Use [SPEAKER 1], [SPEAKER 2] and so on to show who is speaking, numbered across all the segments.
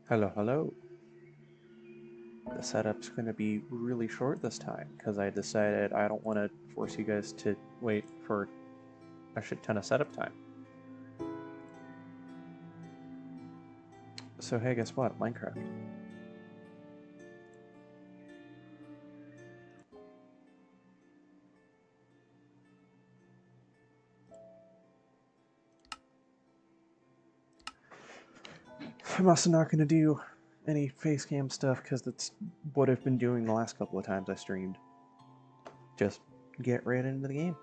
[SPEAKER 1] Hello, hello. The setup's going to be really short this time because I decided I don't want to force you guys to wait for a shit ton of setup time. So hey, guess what? Minecraft. I'm also not going to do any face cam stuff because that's what I've been doing the last couple of times I streamed. Just get right into the game.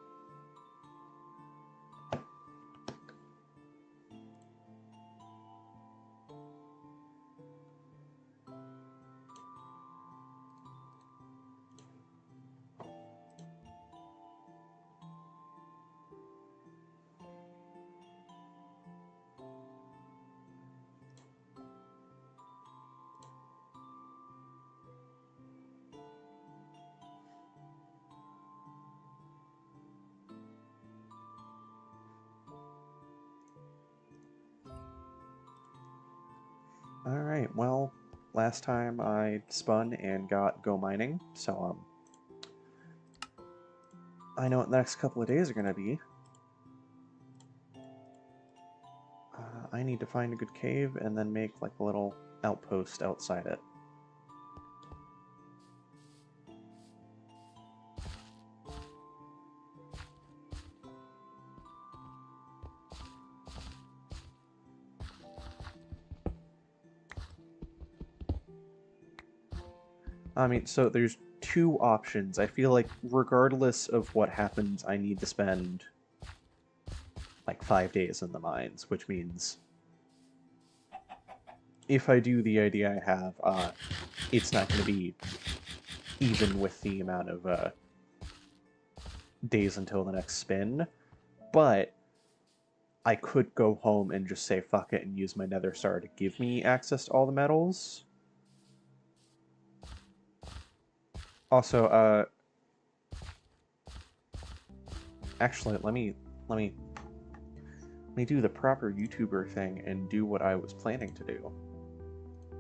[SPEAKER 1] Alright, well, last time I spun and got go mining, so I know what the next couple of days are going to be. I need to find a good cave and then make like a little outpost outside it. I mean, so there's two options. I feel like regardless of what happens, I need to spend like 5 days in the mines, which means if I do the idea I have, it's not going to be even with the amount of days until the next spin, but I could go home and just say fuck it and use my Nether Star to give me access to all the metals. Also, actually, let me do the proper YouTuber thing and do what I was planning to do,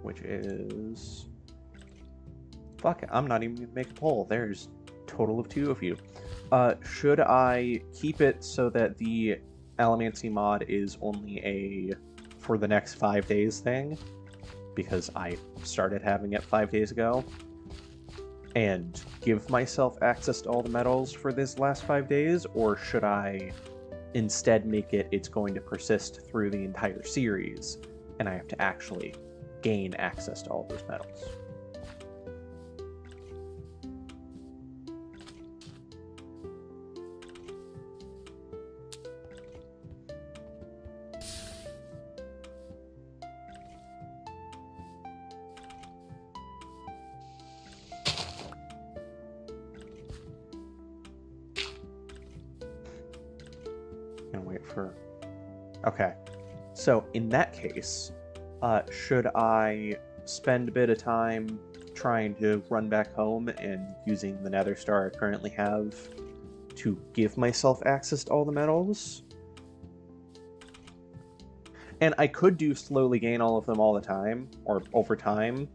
[SPEAKER 1] which is fuck it, I'm not even gonna make a poll. There's a total of 2 of you. Should I keep it so that the Allomancy mod is only a for the next 5 days thing, because I started having it 5 days ago, and give myself access to all the metals for this last 5 days, or should I instead make it's going to persist through the entire series, and I have to actually gain access to all those metals? Gonna wait for... Okay. So, in that case, should I spend a bit of time trying to run back home and using the Nether Star I currently have to give myself access to all the metals? And I could do slowly gain all of them all the time, or over time.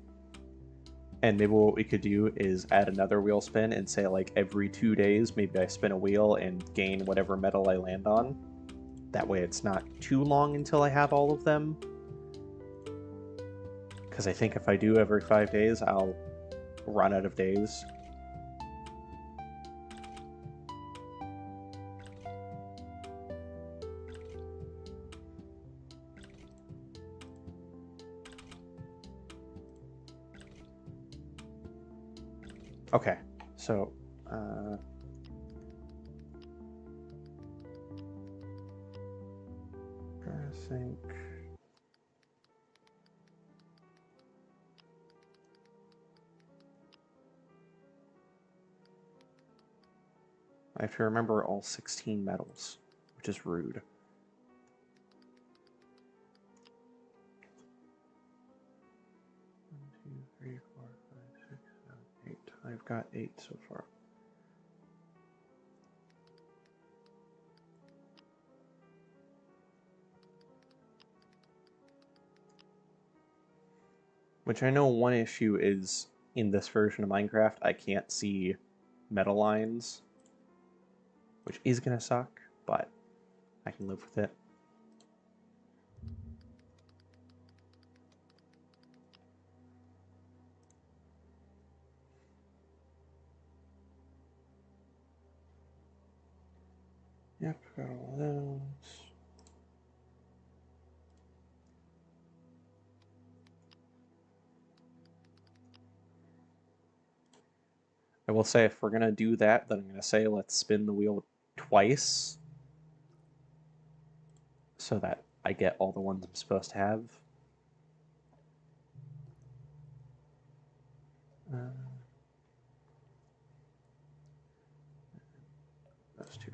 [SPEAKER 1] And maybe what we could do is add another wheel spin and say, like, every 2 days, maybe I spin a wheel and gain whatever metal I land on. That way it's not too long until I have all of them. Because I think if I do every 5 days, I'll run out of days. Okay, so... I think... I have to remember all 16 metals, which is rude. 1, 2, 3, 4, 5, 6, 7, 8. I've got 8 so far. Which I know one issue is in this version of Minecraft, I can't see metal lines, which is gonna suck, but I can live with it. Yep, got all those. I will say if we're gonna do that, then I'm gonna say let's spin the wheel twice so that I get all the ones I'm supposed to have. Those two.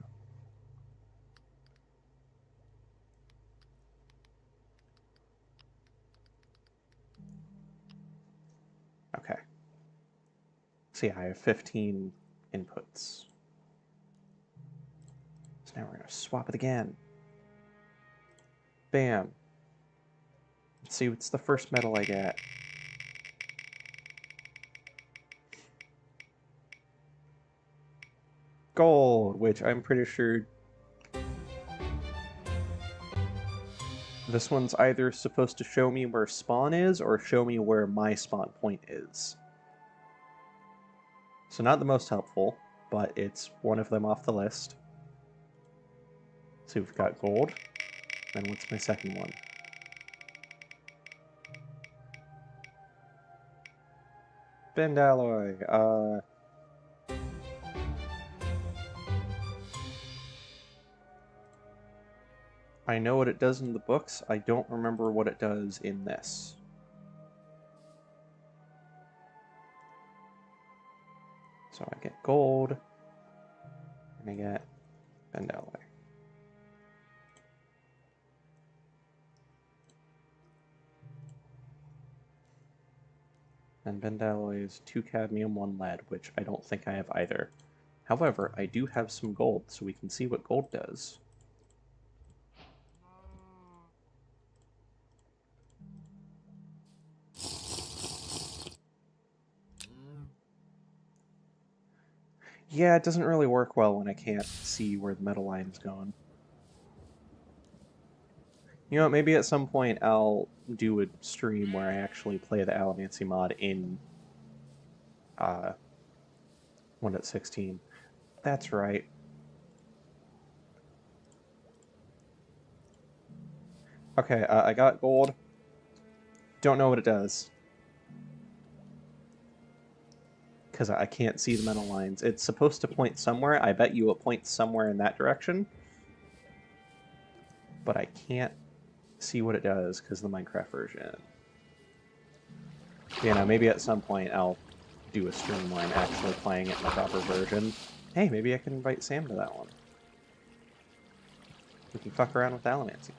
[SPEAKER 1] Okay. See, I have 15 inputs. So now we're gonna swap it again. Bam. Let's see what's the first metal I get. Gold, which I'm pretty sure this one's either supposed to show me where spawn is or show me where my spawn point is. So not the most helpful, but it's one of them off the list. So we've got gold. Then what's my second one? Bend alloy. I know what it does in the books. I don't remember what it does in this. So I get gold, and I get bend alloy. And bend alloy is 2 cadmium, 1 lead, which I don't think I have either. However, I do have some gold, so we can see what gold does. Yeah, it doesn't really work well when I can't see where the metal line's going. You know, maybe at some point I'll do a stream where I actually play the Alamancy mod in 1.16. That's right. Okay, I got gold. Don't know what it does. Because I can't see the metal lines. It's supposed to point somewhere. I bet you it points somewhere in that direction. But I can't see what it does because of the Minecraft version. You know, maybe at some point I'll do a stream where I'm actually playing it in the proper version. Hey, maybe I can invite Sam to that one. We can fuck around with Alamancy.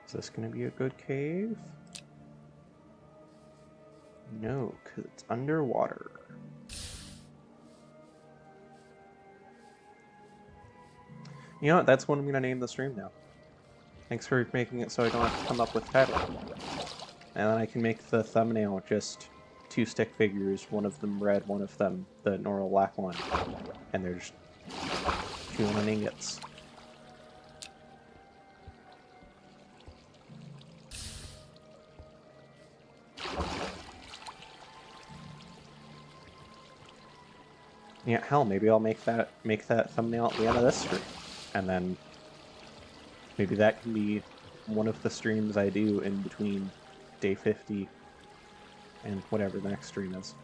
[SPEAKER 1] Is this going to be a good cave? No, because it's underwater. You know what? That's what I'm going to name the stream now. Thanks for making it so I don't have to come up with title. And then I can make the thumbnail just 2 stick figures, one of them red, one of them the normal black one. And they're just chewing on ingots. Yeah, hell, maybe I'll make that thumbnail at the end of this stream. And then maybe that can be one of the streams I do in between day 50 and whatever the next stream is.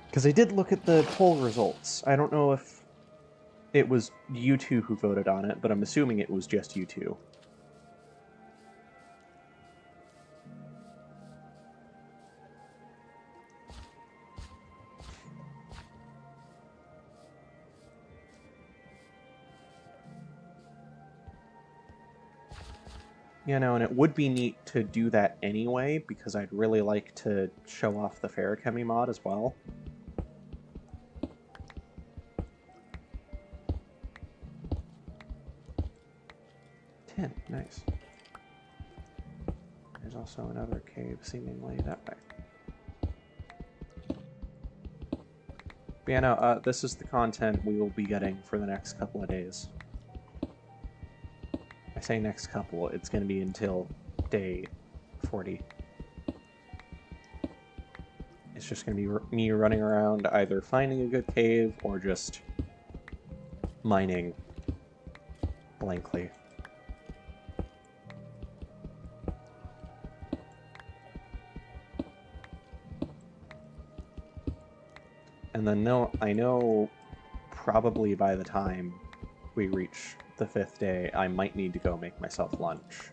[SPEAKER 1] Because I did look at the poll results. I don't know if it was you two who voted on it, but I'm assuming it was just you two. You know, and it would be neat to do that anyway, because I'd really like to show off the Ferrochemy mod as well. Nice. There's also another cave seemingly that way. But yeah, no, this is the content we will be getting for the next couple of days. I say next couple, it's going to be until day 40. It's just going to be me running around either finding a good cave or just mining blankly. And then I know probably by the time we reach the 5th day, I might need to go make myself lunch.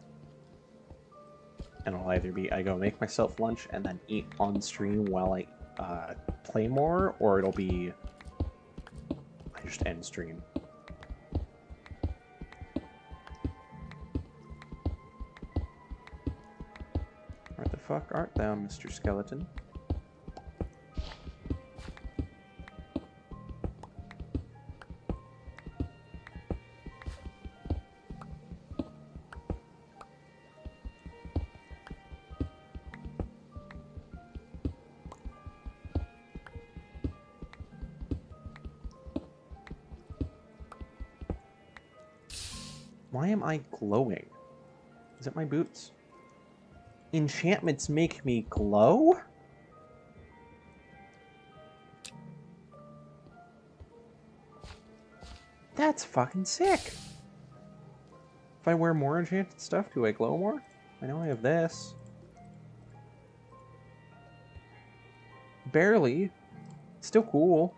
[SPEAKER 1] And it'll either be I go make myself lunch and then eat on stream while I play more, or it'll be I just end stream. Where the fuck art thou, Mr. Skeleton? Why am I glowing? Is it my boots? Enchantments make me glow? That's fucking sick! If I wear more enchanted stuff, do I glow more? I know I have this. Barely. Still cool.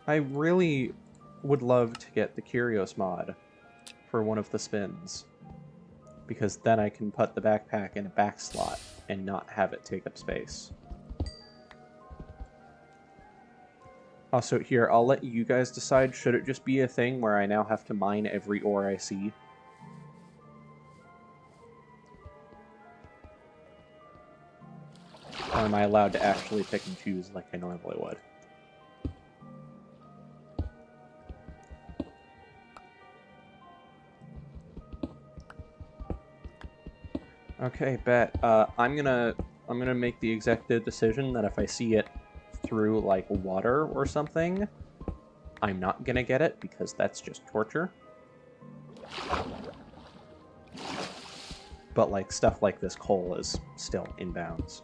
[SPEAKER 1] I really would love to get the Curios mod for one of the spins, because then I can put the backpack in a back slot and not have it take up space. Also, here, I'll let you guys decide, should it just be a thing where I now have to mine every ore I see? Or am I allowed to actually pick and choose like I normally would? Okay, bet. I'm gonna make the executive decision that if I see it through like water or something, I'm not gonna get it because that's just torture. But like stuff like this coal is still in bounds.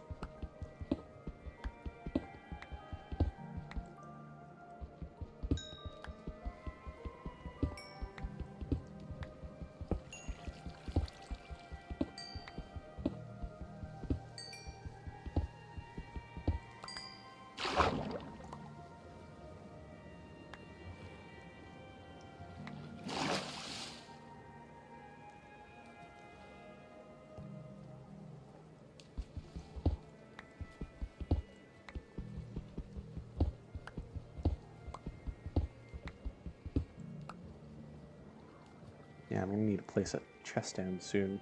[SPEAKER 1] Yeah, I'm gonna need to place a chest down soon.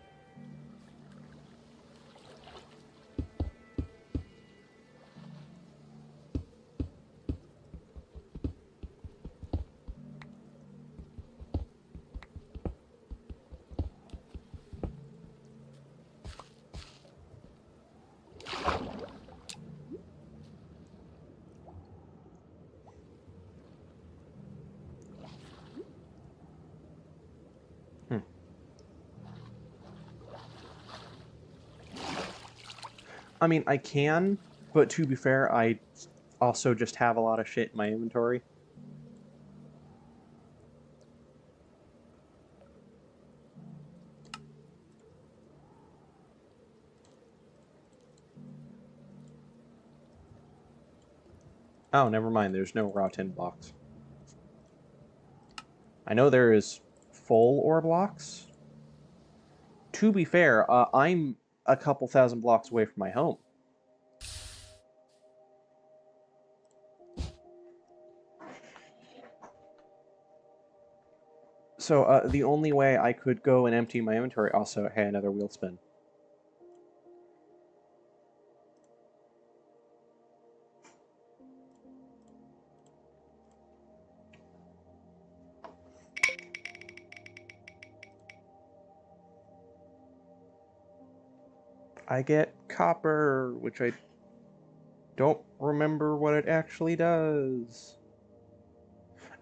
[SPEAKER 1] I mean, I can, but to be fair, I also just have a lot of shit in my inventory. Oh, never mind, there's no raw tin blocks. I know there is full ore blocks. To be fair, I'm a couple thousand blocks away from my home. So So the only way I could go and empty my inventory also, hey, another wheel spin. I get copper, which I don't remember what it actually does.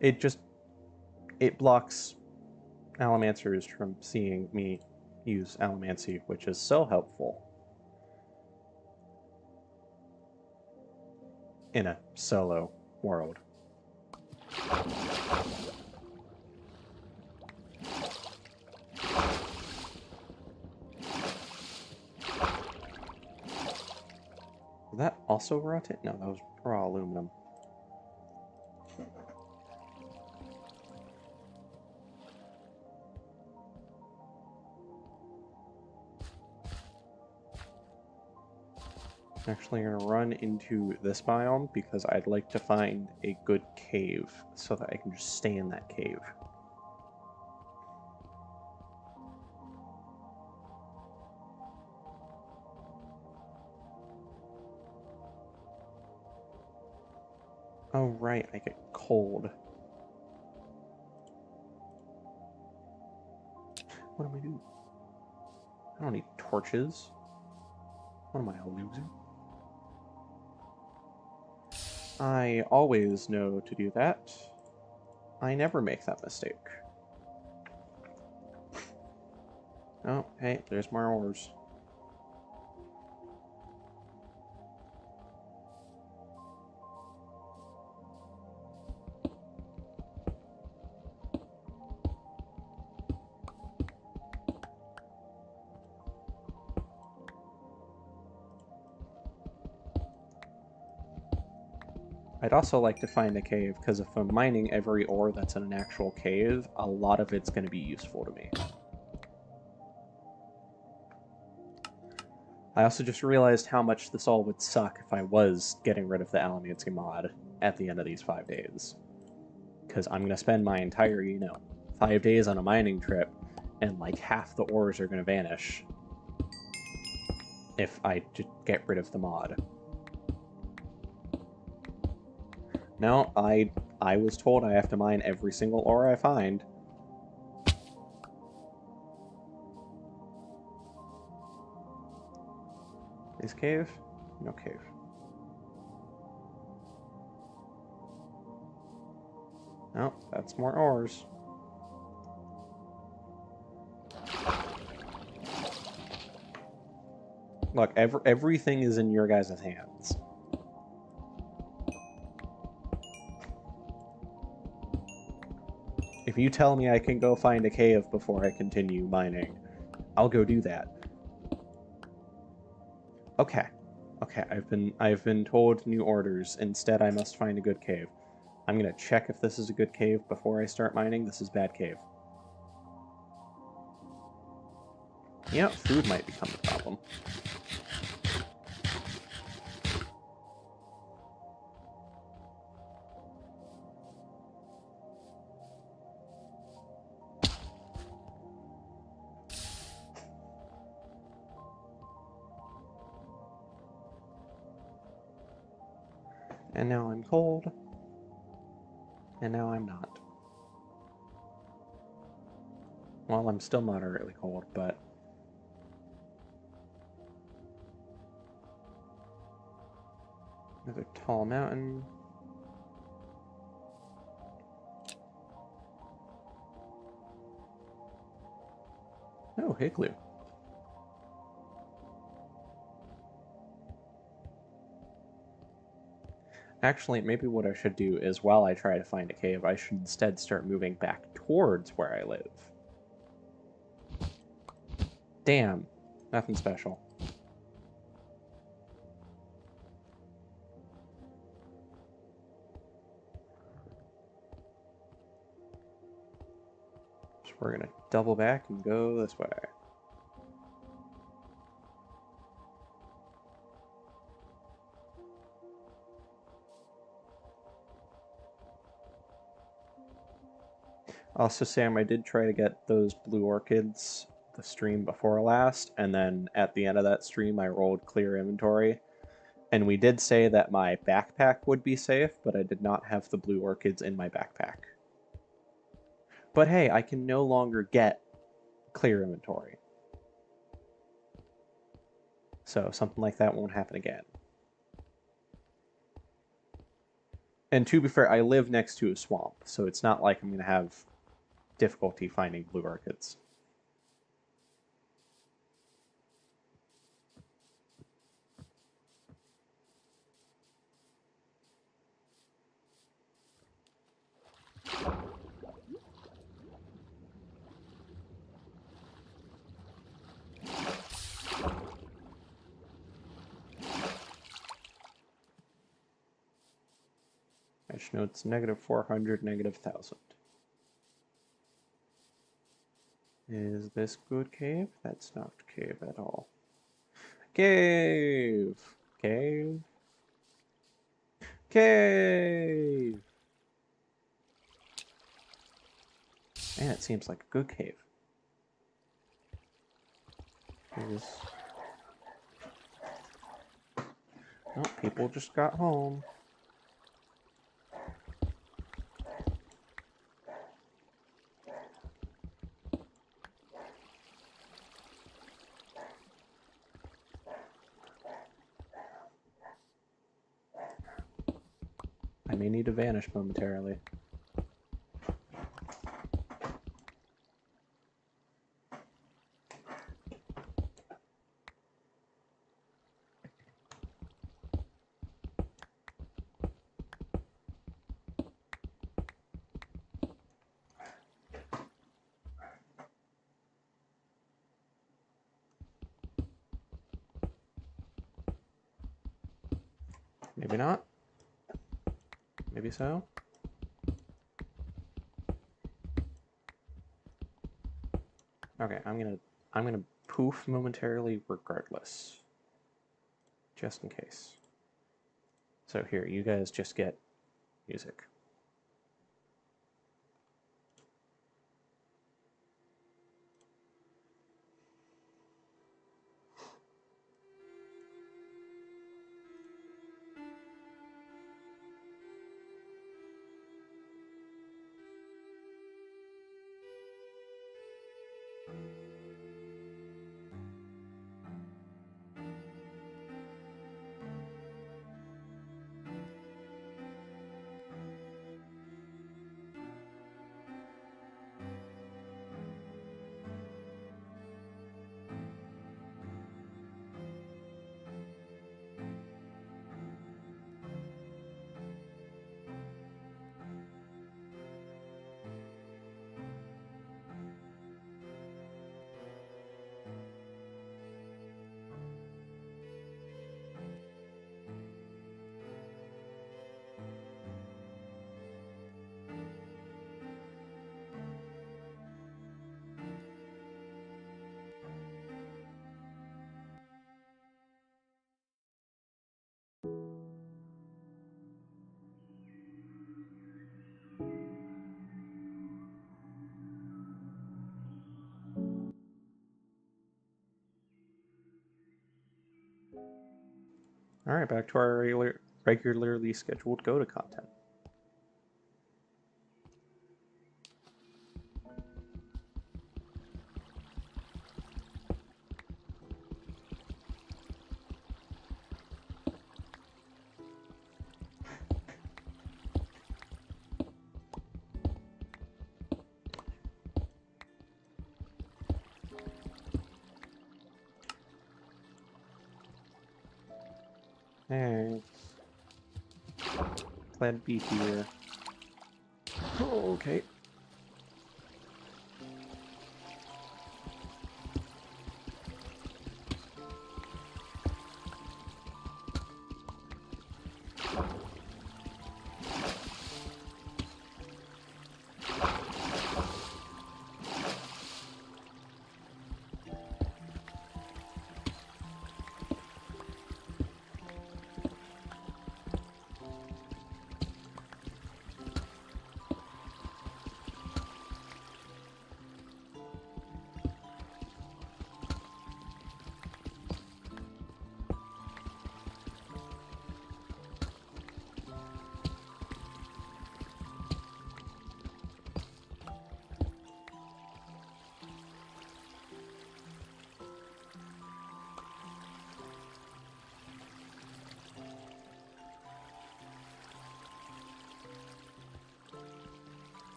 [SPEAKER 1] It blocks Allomancers from seeing me use Allomancy, which is so helpful in a solo world. Was that also raw tin? No, that was raw aluminum. I'm actually going to run into this biome because I'd like to find a good cave so that I can just stay in that cave. Oh, right, I get cold. What am I doing? I don't need torches. What am I, a loser? I always know to do that. I never make that mistake. Oh, hey, there's more ores. I'd also like to find a cave, because if I'm mining every ore that's in an actual cave, a lot of it's going to be useful to me. I also just realized how much this all would suck if I was getting rid of the Allomancy mod at the end of these 5 days. Because I'm going to spend my entire, 5 days on a mining trip, and like half the ores are going to vanish if I just get rid of the mod. No, I was told I have to mine every single ore I find. Is cave? No cave. No, that's more ores. Look, everything is in your guys' hands. If you tell me I can go find a cave before I continue mining, I'll go do that. Okay. Okay, I've been told new orders. Instead, I must find a good cave. I'm gonna check if this is a good cave before I start mining. This is bad cave. Yeah, food might become the problem. And now I'm cold. And now I'm not. Well, I'm still moderately cold, but... Another tall mountain. Oh, Higloo. Actually, maybe what I should do is, while I try to find a cave, I should instead start moving back towards where I live. Damn. Nothing special. So we're gonna double back and go this way. Also, Sam, I did try to get those blue orchids the stream before last, and then at the end of that stream, I rolled clear inventory. And we did say that my backpack would be safe, but I did not have the blue orchids in my backpack. But hey, I can no longer get clear inventory. So something like that won't happen again. And to be fair, I live next to a swamp, so it's not like I'm going to have difficulty finding blue orchids. I should know it's -400, -1000. Is this good cave? That's not cave at all. Cave! Cave? Cave! Man, it seems like a good cave. Here's... Oh, people just got home. I may need to vanish momentarily. Maybe not. Maybe so. Okay, I'm gonna poof momentarily regardless. Just in case. So here, you guys just get music. All right, back to our regularly scheduled go to content. Thanks. Glad to be here. Oh, okay.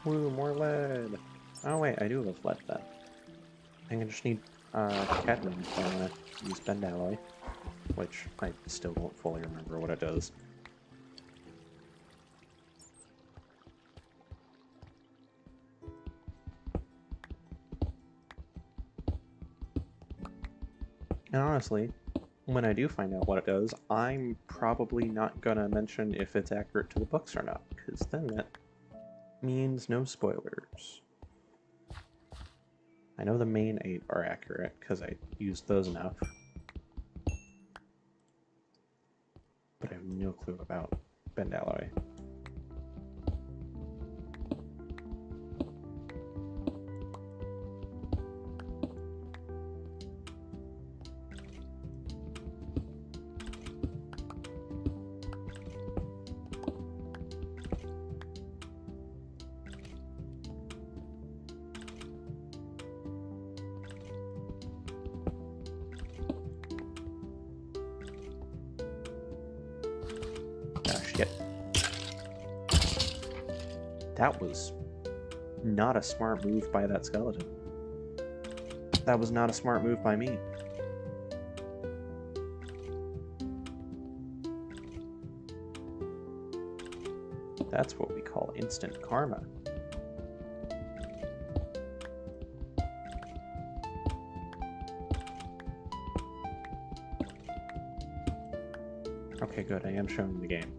[SPEAKER 1] Woo, more lead. Oh wait, I do have lead then. I think I just need cadmium if I want to use bend alloy, which I still don't fully remember what it does. And honestly, when I do find out what it does, I'm probably not gonna mention if it's accurate to the books or not, because then that means no spoilers. I know the main 8 are accurate, because I used those enough. But I have no clue about bend alloy. Oh shit. That was not a smart move by that skeleton. That was not a smart move by me. That's what we call instant karma. Okay, good. I am showing the game.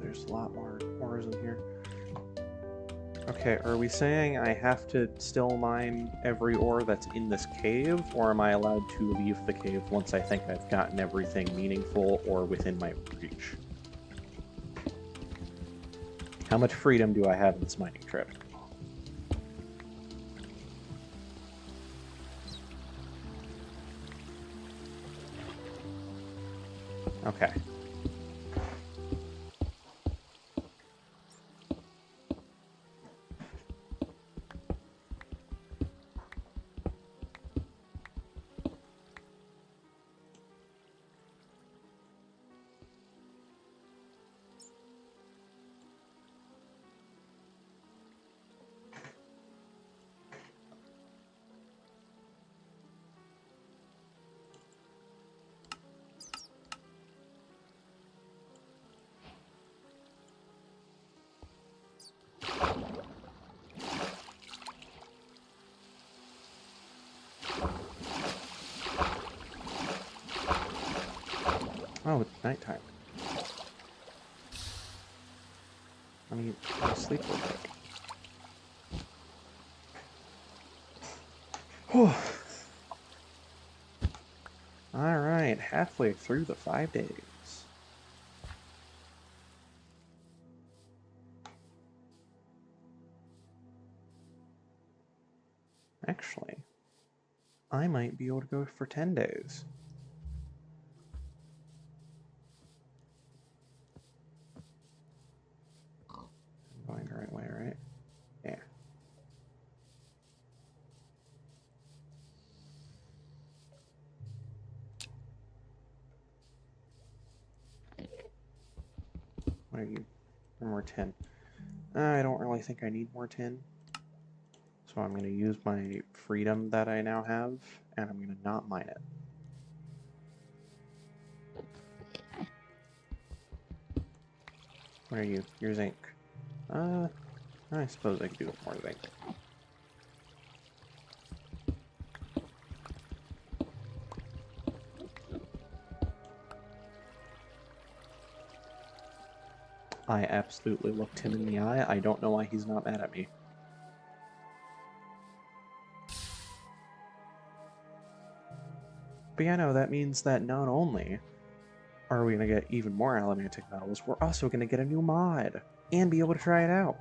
[SPEAKER 1] There's a lot more ores in here. Okay, are we saying I have to still mine every ore that's in this cave, or am I allowed to leave the cave once I think I've gotten everything meaningful or within my reach? How much freedom do I have in this mining trip? Okay. Oh, it's nighttime. Let me sleep real quick. Alright, halfway through the 5 days. Actually, I might be able to go for 10 days. I'm going the right way, right? Yeah. What are you? More tin. I don't really think I need more tin. So I'm going to use my freedom that I now have, and I'm going to not mine it. What are you? You're zinc. I suppose I could do with more zinc. I absolutely looked him in the eye. I don't know why he's not mad at me. But yeah, no, that means that not only are we going to get even more elementic metals? We're also going to get a new mod and be able to try it out.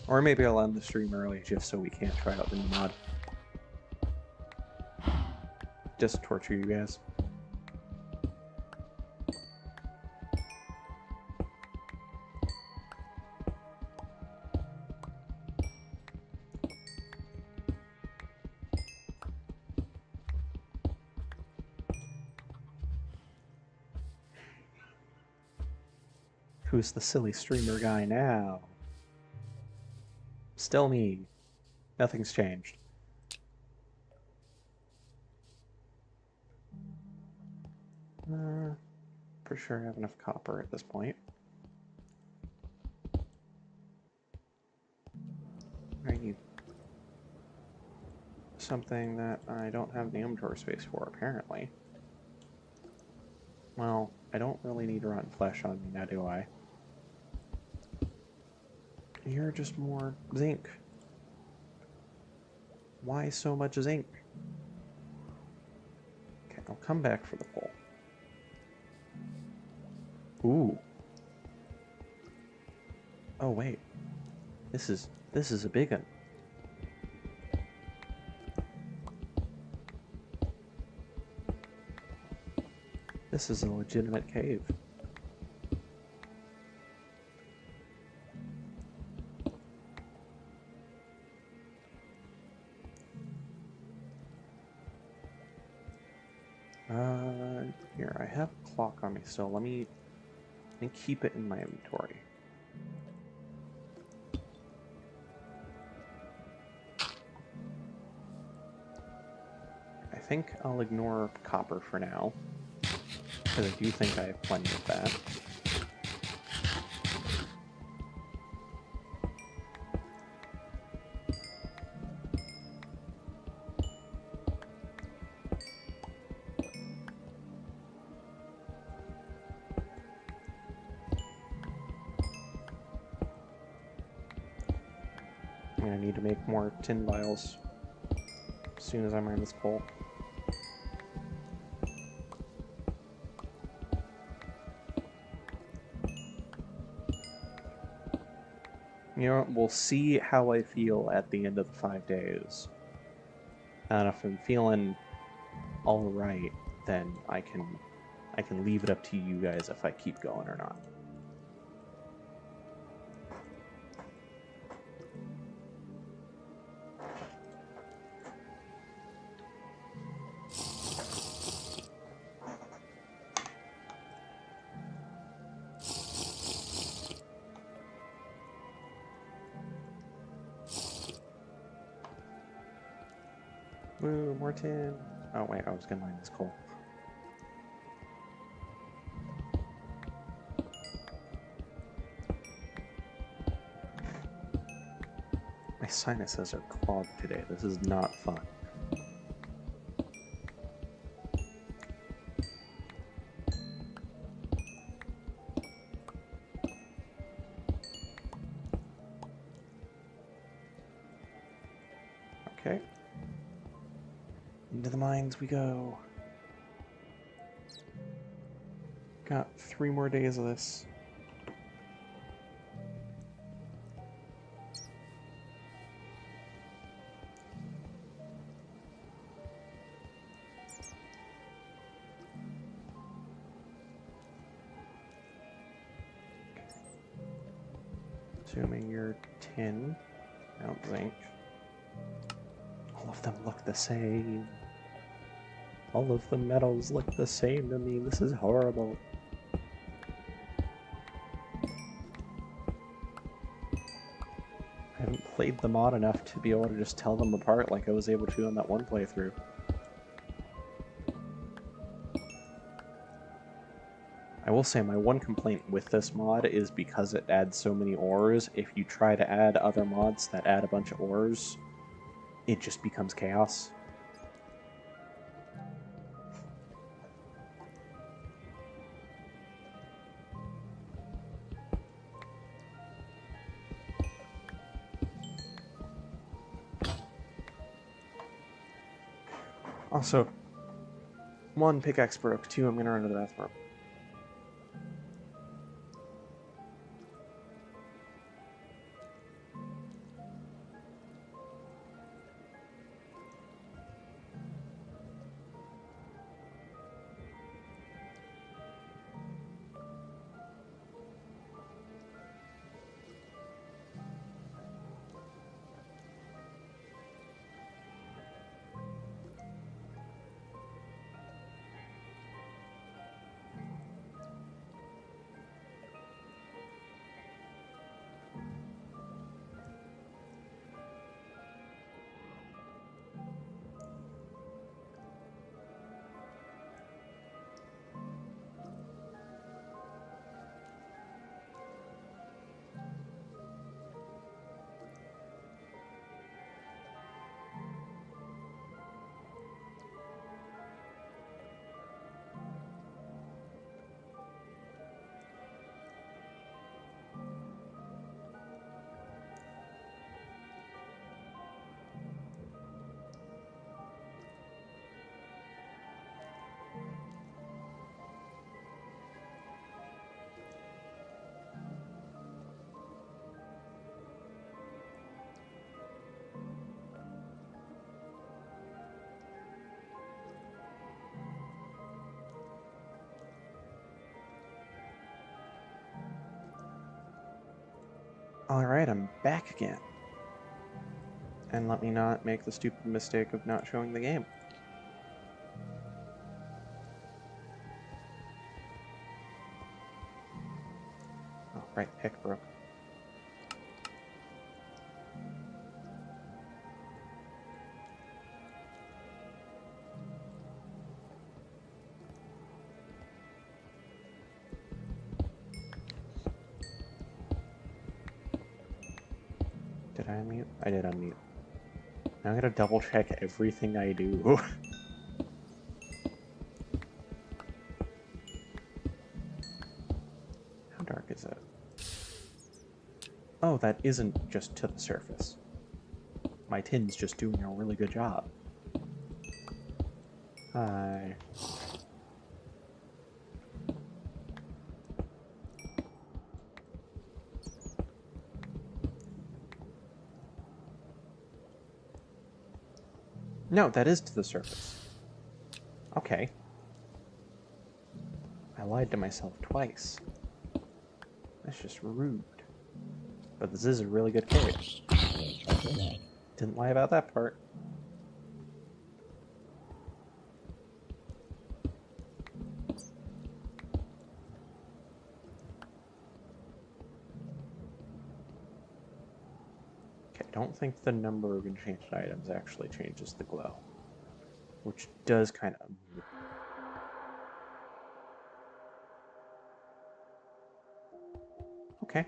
[SPEAKER 1] Or maybe I'll end the stream early just so we can't try out the new mod. Just torture you guys. Who's the silly streamer guy now? Still me. Nothing's changed. For sure I have enough copper at this point. I need something that I don't have the inventory space for, apparently. Well, I don't really need rotten flesh on me now, do I? You're just more zinc. Why so much zinc? Okay, I'll come back for the pole. Ooh. Oh wait. This is a big one. This is a legitimate cave. Here, I have a clock on me still. Let me keep it in my inventory. I think I'll ignore copper for now, because I do think I have plenty of that. I'm gonna need to make more tin vials as soon as I mine this coal. You know, we'll see how I feel at the end of the 5 days. And if I'm feeling alright, then I can leave it up to you guys if I keep going or not. Woo, more tin. Oh wait, I was gonna mine this coal. My sinuses are clogged today. This is not fun. Okay. Into the mines we go. Got 3 more days of this. Assuming you're tin, not zinc. All of them look the same. All of the metals look the same to me. This is horrible. I haven't played the mod enough to be able to just tell them apart like I was able to on that one playthrough. I will say my one complaint with this mod is because it adds so many ores, if you try to add other mods that add a bunch of ores, it just becomes chaos. Also, 1, pickaxe broke. 2, I'm gonna run to the bathroom. Alright, I'm back again. And let me not make the stupid mistake of not showing the game. Oh, right, pick broke. Did I unmute? I did unmute. Now I'm gonna double check everything I do. How dark is it? Oh, that isn't just to the surface. My tin's just doing a really good job. Hi. No, that is to the surface. Okay. I lied to myself twice. That's just rude. But this is a really good cave. Didn't lie about that part. Okay, I don't think the number of enchanted items actually changes the glow. Which does kind of... Okay.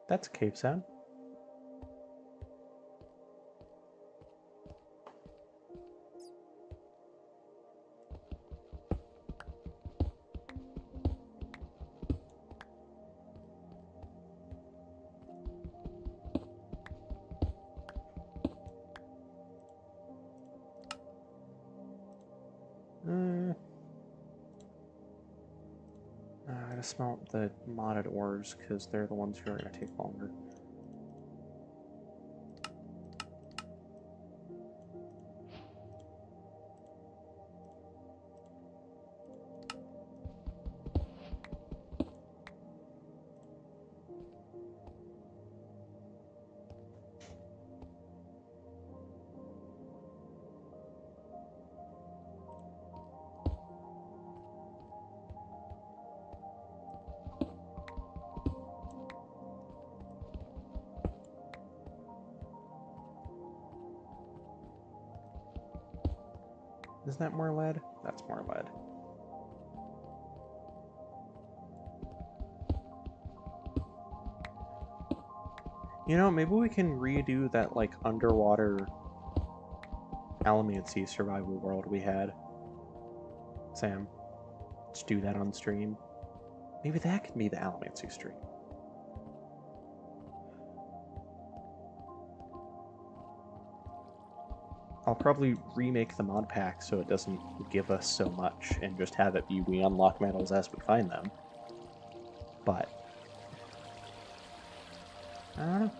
[SPEAKER 1] That's a cave sound. I gotta smelt the modded ores because they're the ones who are gonna take longer. Is that more lead? That's more lead. You know, maybe we can redo that, like, underwater Alamancey survival world we had. Sam, let's do that on stream. Maybe that could be the Alamancey stream. I'll probably remake the mod pack so it doesn't give us so much and just have it be we unlock metals as we find them. But I don't know.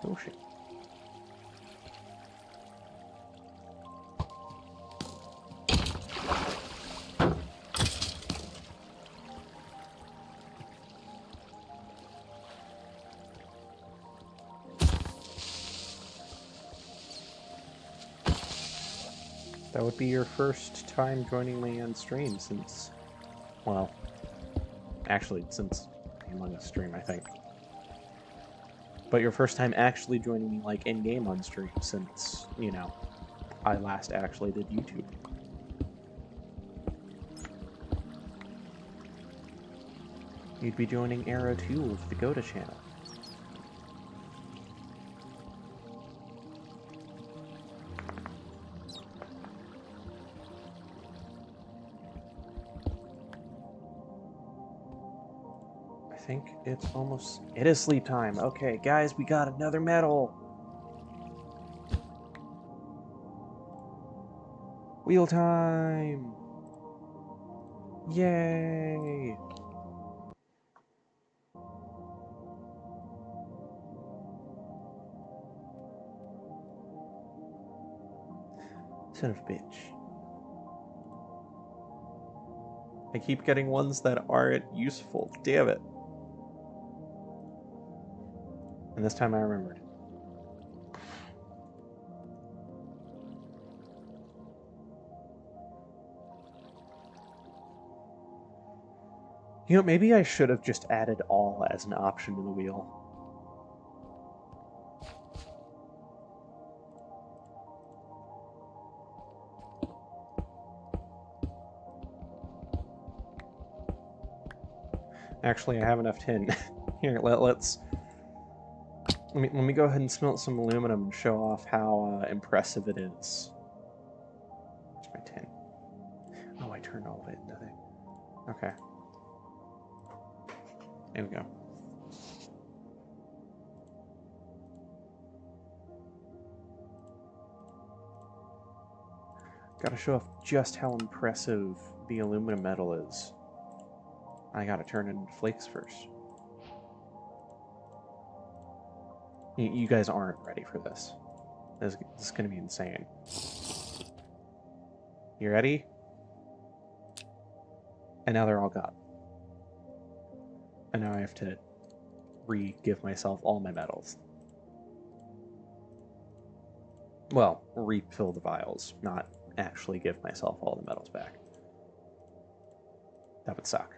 [SPEAKER 1] Oh shit. That would be your first time joining me on stream since, well, actually since Among Us stream, I think. But your first time actually joining me, like, in-game on stream since, you know, I last actually did YouTube. You'd be joining Era 2 of the Goda channel. I think it's almost... It is sleep time. Okay, guys, we got another medal. Wheel time! Yay! Son of a bitch. I keep getting ones that aren't useful. Damn it. And this time I remembered. You know, maybe I should have just added all as an option to the wheel. Actually, I have enough tin. Here, let me go ahead and smelt some aluminum and show off how impressive it is. Where's my tin? Oh, I turned all of it into thing. Okay. There we go. Gotta show off just how impressive the aluminum metal is. I gotta turn it into flakes first. You guys aren't ready for this. This is gonna be insane. You ready? And now they're all gone. And now I have to re-give myself all my medals. Well, refill the vials, not actually give myself all the medals back. That would suck.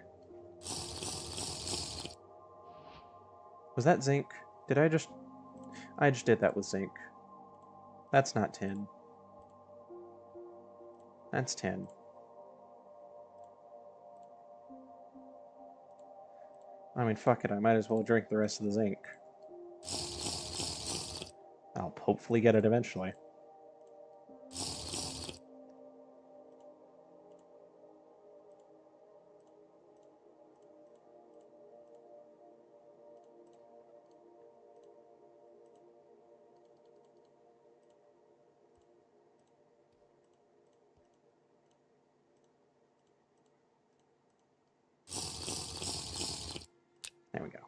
[SPEAKER 1] Was that zinc? Did I just... I just did that with zinc. That's not tin. That's tin. I mean, fuck it, I might as well drink the rest of the zinc. I'll hopefully get it eventually. There we go.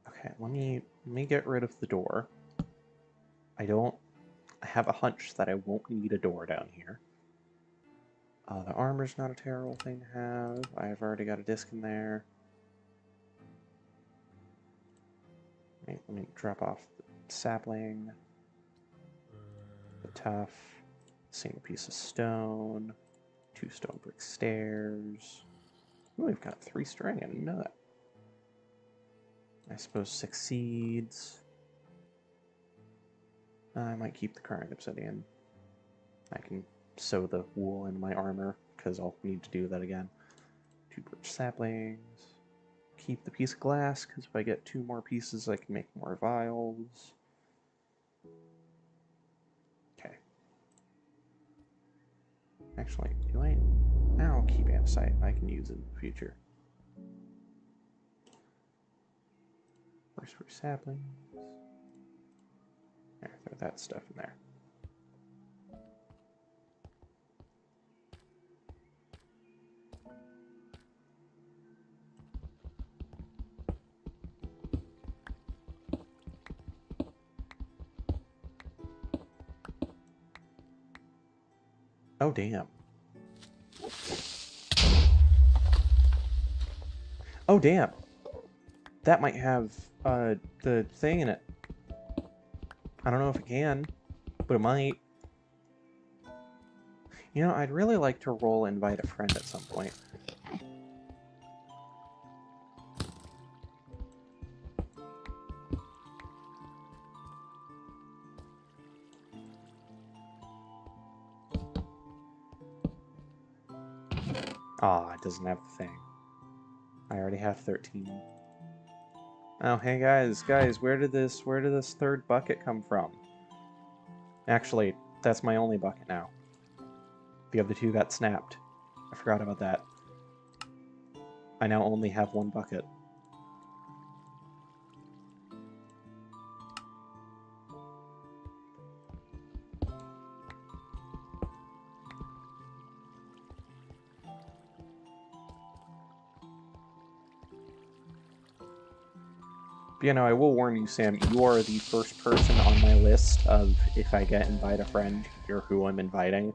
[SPEAKER 1] Okay, let me get rid of the door. I have a hunch that I won't need a door down here. The armor's not a terrible thing to have. I've already got a disc in there. Let me drop off the sapling, the tough, single piece of stone, 2 stone brick stairs. Ooh, we've got 3 string. I didn't know that. I suppose 6 seeds. I might keep the current obsidian. I can sew the wool in my armor, because I'll need to do that again. 2 birch saplings. keep the piece of glass, because if I get 2 more pieces, I can make more vials. Okay. Actually, do I... I'll keep andesite. I can use it in the future. First for saplings. There, throw that stuff in there. Oh, damn. Oh, damn. That might have the thing in it. I don't know if it can, but it might. You know, I'd really like to roll invite a friend at some point. Ah, it doesn't have the thing. I already have 13. Oh, hey guys, where did this 3rd bucket come from? Actually, that's my only bucket now. The other 2 got snapped. I forgot about that. I now only have 1 bucket. But, you know, I will warn you, Sam, you are the first person on my list of if I get invite a friend, you're who I'm inviting.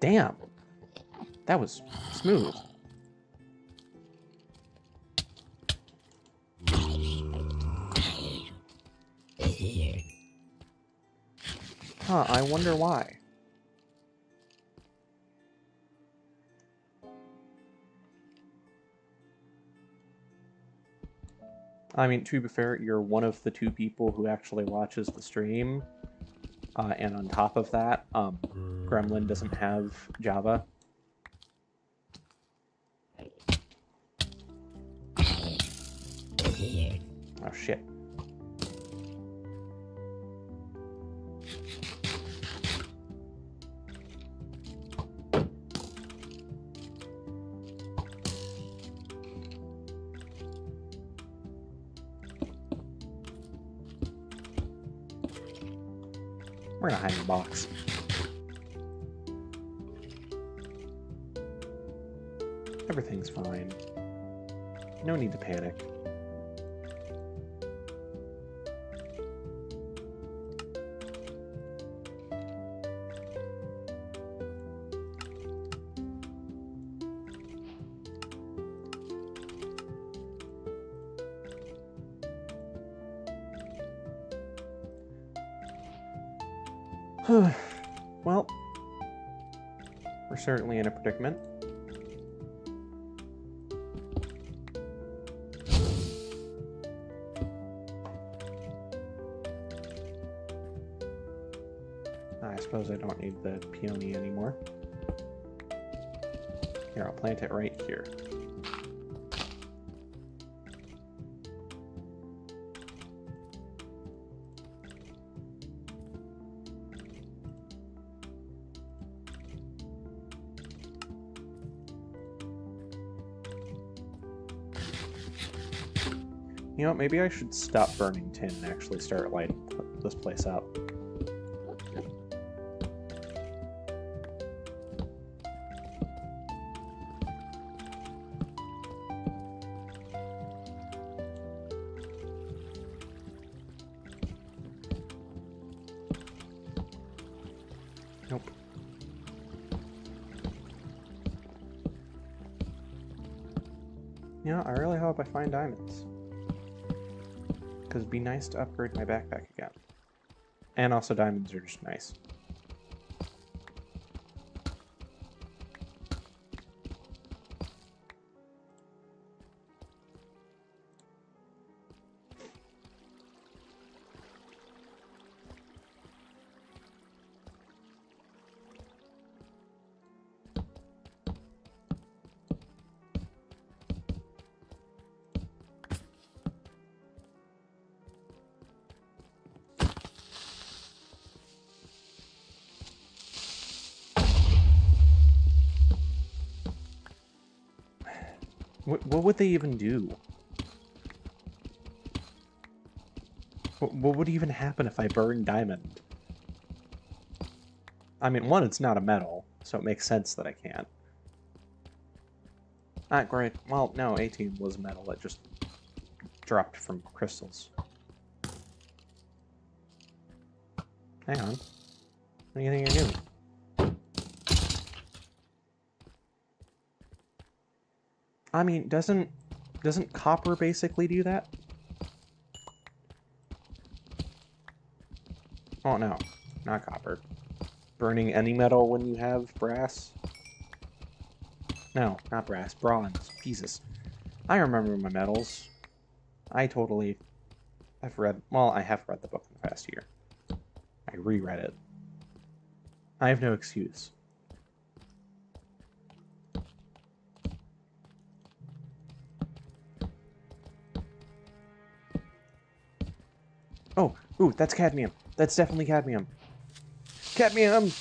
[SPEAKER 1] Damn! That was smooth. Huh, I wonder why. I mean, to be fair, you're one of the 2 people who actually watches the stream. And on top of that, Gremlin doesn't have Java. Oh, shit. We're gonna hide in the box. Everything's fine. No need to panic. Well, we're certainly in a predicament. I suppose I don't need the peony anymore. Here, I'll plant it right here. You know, maybe I should stop burning tin and actually start lighting this place up. Nope. You know, I really hope I find diamonds. Because it'd be nice to upgrade my backpack again. And also diamonds are just nice. What would they even do? What would even happen if I burn diamond? I mean, one, it's not a metal, so it makes sense that I can't. Ah, great. Well, no, 18 was metal. It just dropped from crystals. Hang on. What do you think you're doing? I mean, doesn't copper basically do that? Oh, no. Not copper. Burning any metal when you have brass? No, not brass. Bronze. Jesus. I remember my metals. I totally have read... Well, I have read the book in the past year. I reread it. I have no excuse. Oh, ooh, that's cadmium. That's definitely cadmium. Cadmium!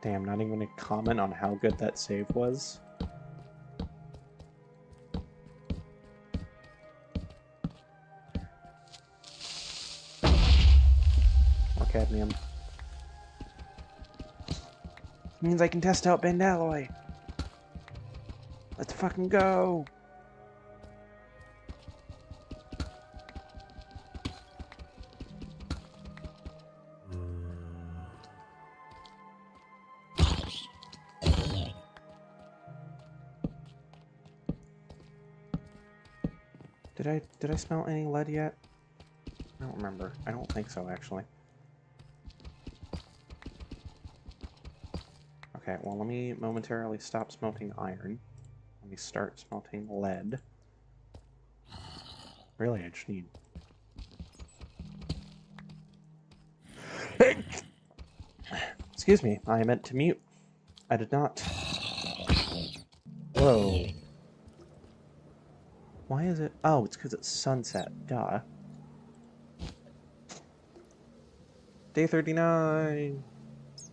[SPEAKER 1] Damn, not even a comment on how good that save was. More cadmium. Means I can test out bend alloy. Let's fucking go. Did I smell any lead yet? I don't remember. I don't think so, actually. Okay, well, let me momentarily stop smelting iron. Let me start smelting lead. Really, I just need... Excuse me, I meant to mute. I did not. Whoa. Why is it... Oh, it's because it's sunset. Duh. Day 39!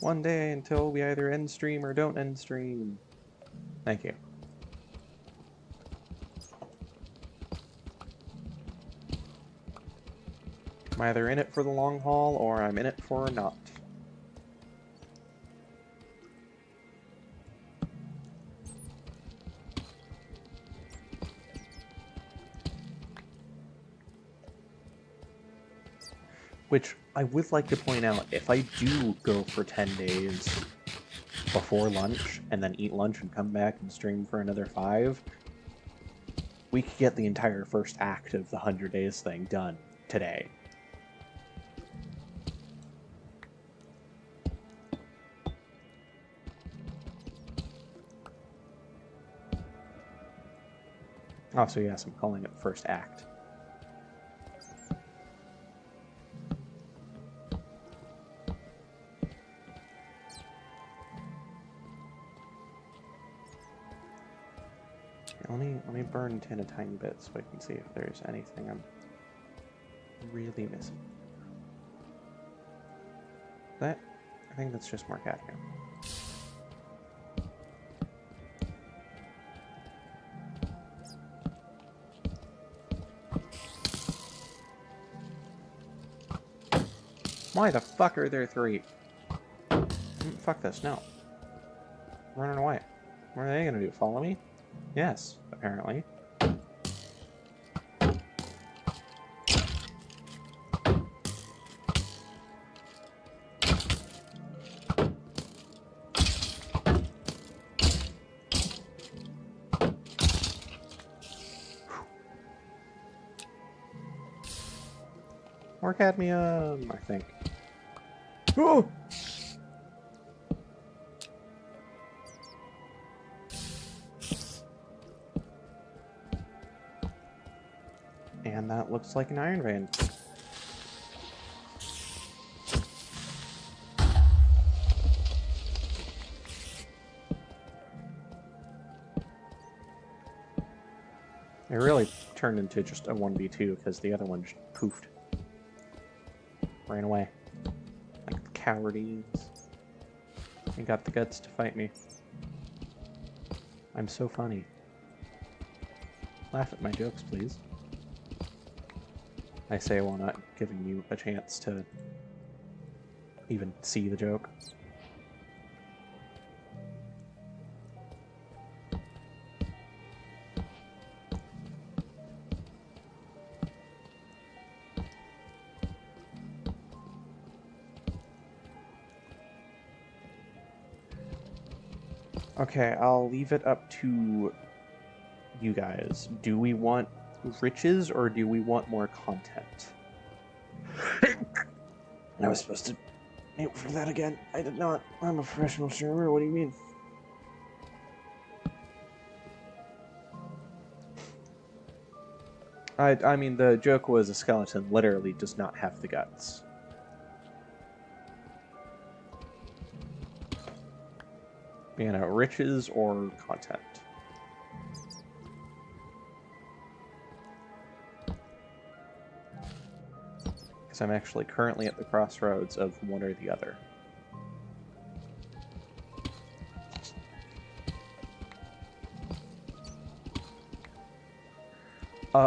[SPEAKER 1] One day until we either end stream or don't end stream. Thank you. I'm either in it for the long haul or I'm in it for not. Which, I would like to point out, if I do go for 10 days before lunch, and then eat lunch and come back and stream for another 5, we could get the entire first act of the 100 days thing done today. Oh, so yes, I'm calling it the first act. Let me burn tin a tiny bit so I can see if there's anything I'm really missing. I think that's just more cadmium. Why the fuck are there 3? Fuck this, no. I'm running away. What are they gonna do, follow me? Yes, apparently. More cadmium, I think. Oh! And that looks like an iron vein. It really turned into just a 1v2 because the other one just poofed. Ran away. Like cowardies. He got the guts to fight me. I'm so funny. Laugh at my jokes, please. I say while not giving you a chance to even see the joke. Okay, I'll leave it up to you guys. Do we want riches or do we want more content? I was supposed to mute for that again. I did not. I'm a professional streamer. What do you mean? I mean, the joke was a skeleton literally does not have the guts. You know, riches or content. Because I'm actually currently at the crossroads of one or the other.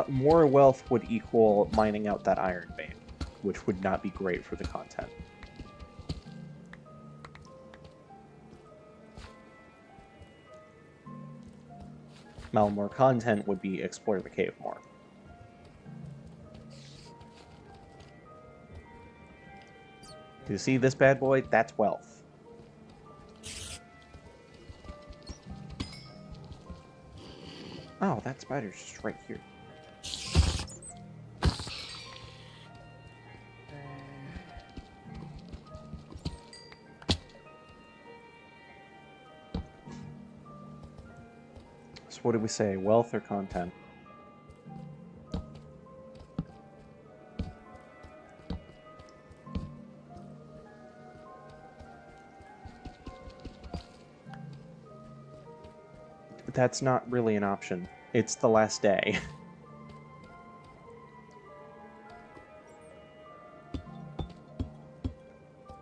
[SPEAKER 1] More wealth would equal mining out that iron vein, which would not be great for the content. Now, more content would be explore the cave more. Do you see this bad boy? That's wealth. Oh, that spider's just right here. So what did we say? Wealth or content? That's not really an option. It's the last day.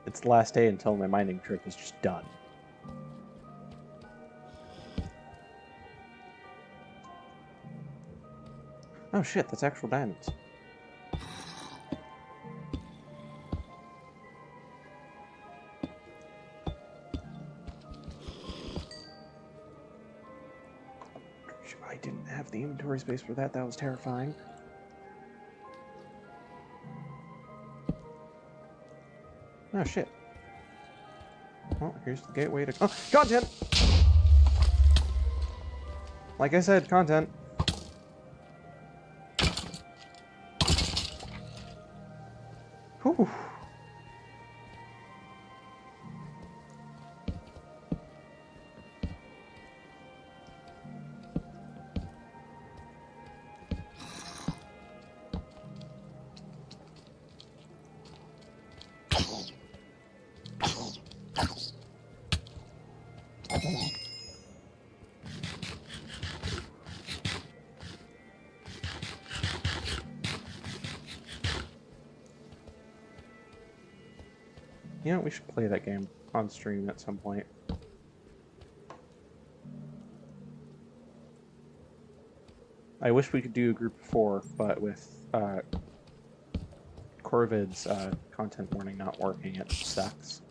[SPEAKER 1] It's the last day until my mining trip is just done. Oh shit, that's actual diamonds. I didn't have the inventory space for that. That was terrifying. Oh shit. Well, here's the gateway to... Oh, content! Like I said, content. Whew. You know, we should play that game on stream at some point. I wish we could do a group of 4, but with Corvid's content warning not working, it sucks.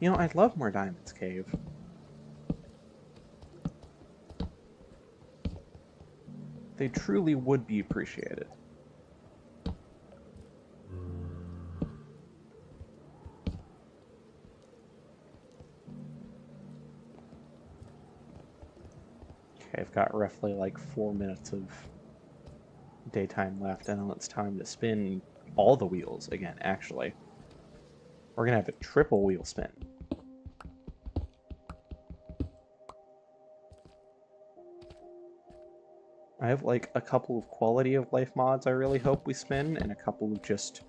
[SPEAKER 1] You know, I'd love more diamonds, Cave. They truly would be appreciated. Okay, I've got roughly like 4 minutes of daytime left, and then it's time to spin all the wheels again, actually. We're gonna have a triple wheel spin. I have like a couple of quality of life mods I really hope we spin, and a couple of just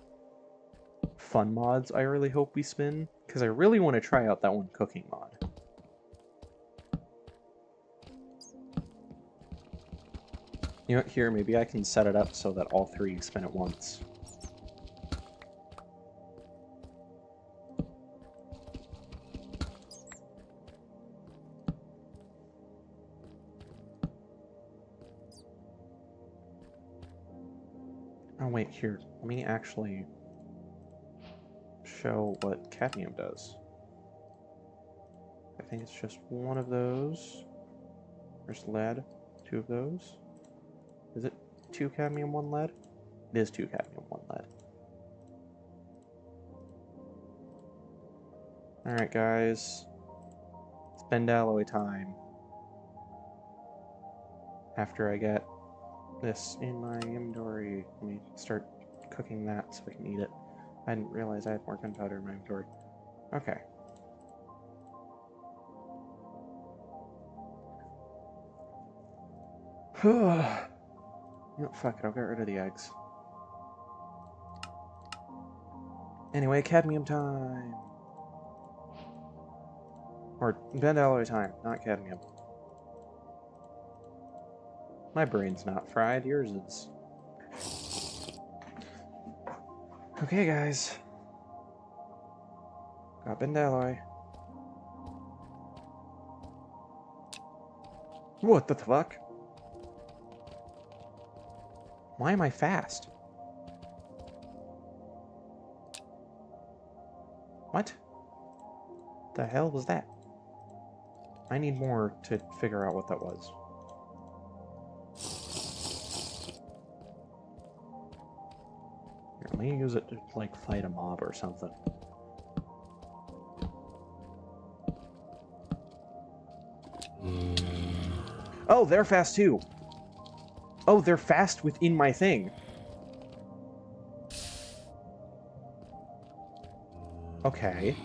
[SPEAKER 1] fun mods I really hope we spin, because I really want to try out that one cooking mod. You know what, here, maybe I can set it up so that all three spin at once. Oh wait, here, let me actually show what cadmium does. I think it's just one of those. There's lead, two of those. Is it 2 cadmium, 1 lead? It is 2 cadmium, 1 lead. Alright guys, it's bendalloy time. After I get this in my inventory, let me start cooking that so I can eat it. I didn't realize I had more gunpowder in my inventory. Okay. You know, fuck it, I'll get rid of the eggs. Anyway, cadmium time! Or bendalloy time, not cadmium. My brain's not fried, yours is. Okay, guys. Got bendalloy. What the fuck? Why am I fast? What? The hell was that? I need more to figure out what that was. Here, let me use it to, like, fight a mob or something. Oh, they're fast too! Oh, they're fast within my thing. Okay.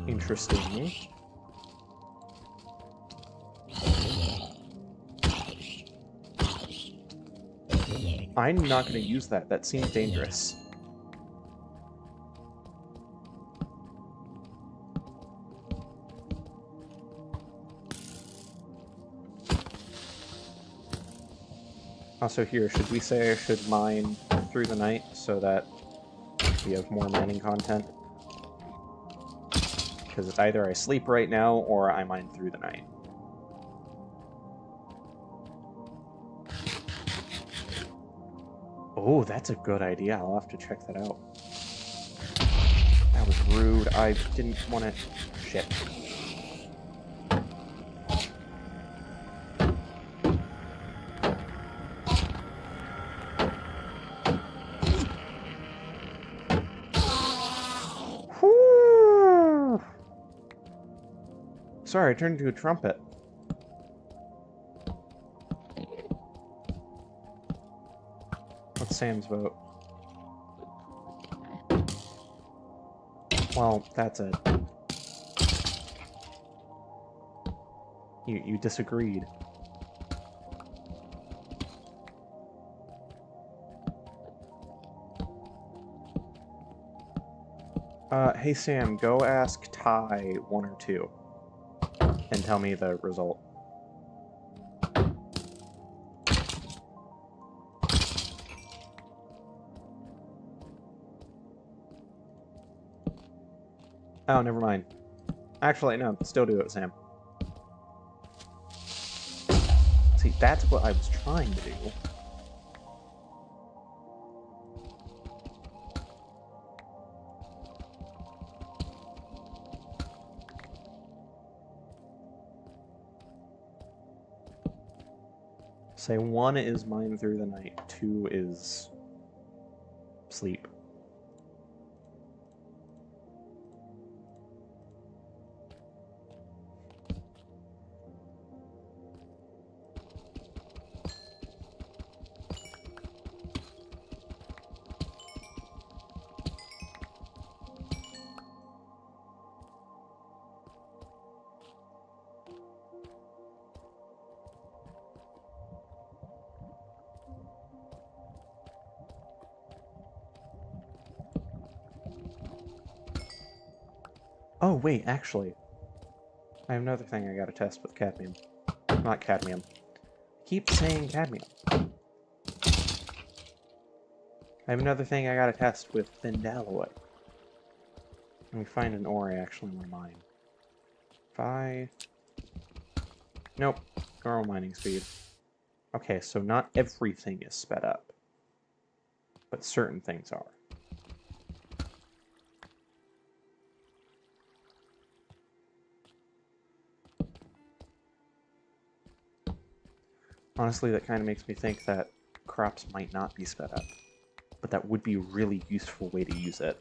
[SPEAKER 1] Interesting. I'm not going to use that. That seems dangerous. Also here, should we say I should mine through the night so that we have more mining content? Because either I sleep right now or I mine through the night. Oh, that's a good idea. I'll have to check that out. That was rude. I didn't want to... Shit. Whew. Sorry, I turned into a trumpet. What's Sam's vote? Well, that's it. You disagreed. Hey Sam, go ask Ty 1 or 2 and tell me the result. Oh, never mind. Actually, no, still do it, Sam. See, that's what I was trying to do. Say 1 is mine through the night, 2 is sleep. Oh, wait, actually. I have another thing I gotta test with cadmium. Not cadmium. Keep saying cadmium. I have another thing I gotta test with Bendalloy. Let me find an ore I actually want to mine. If I... Nope. Normal mining speed. Okay, so not everything is sped up. But certain things are. Honestly, that kind of makes me think that crops might not be sped up. But that would be a really useful way to use it.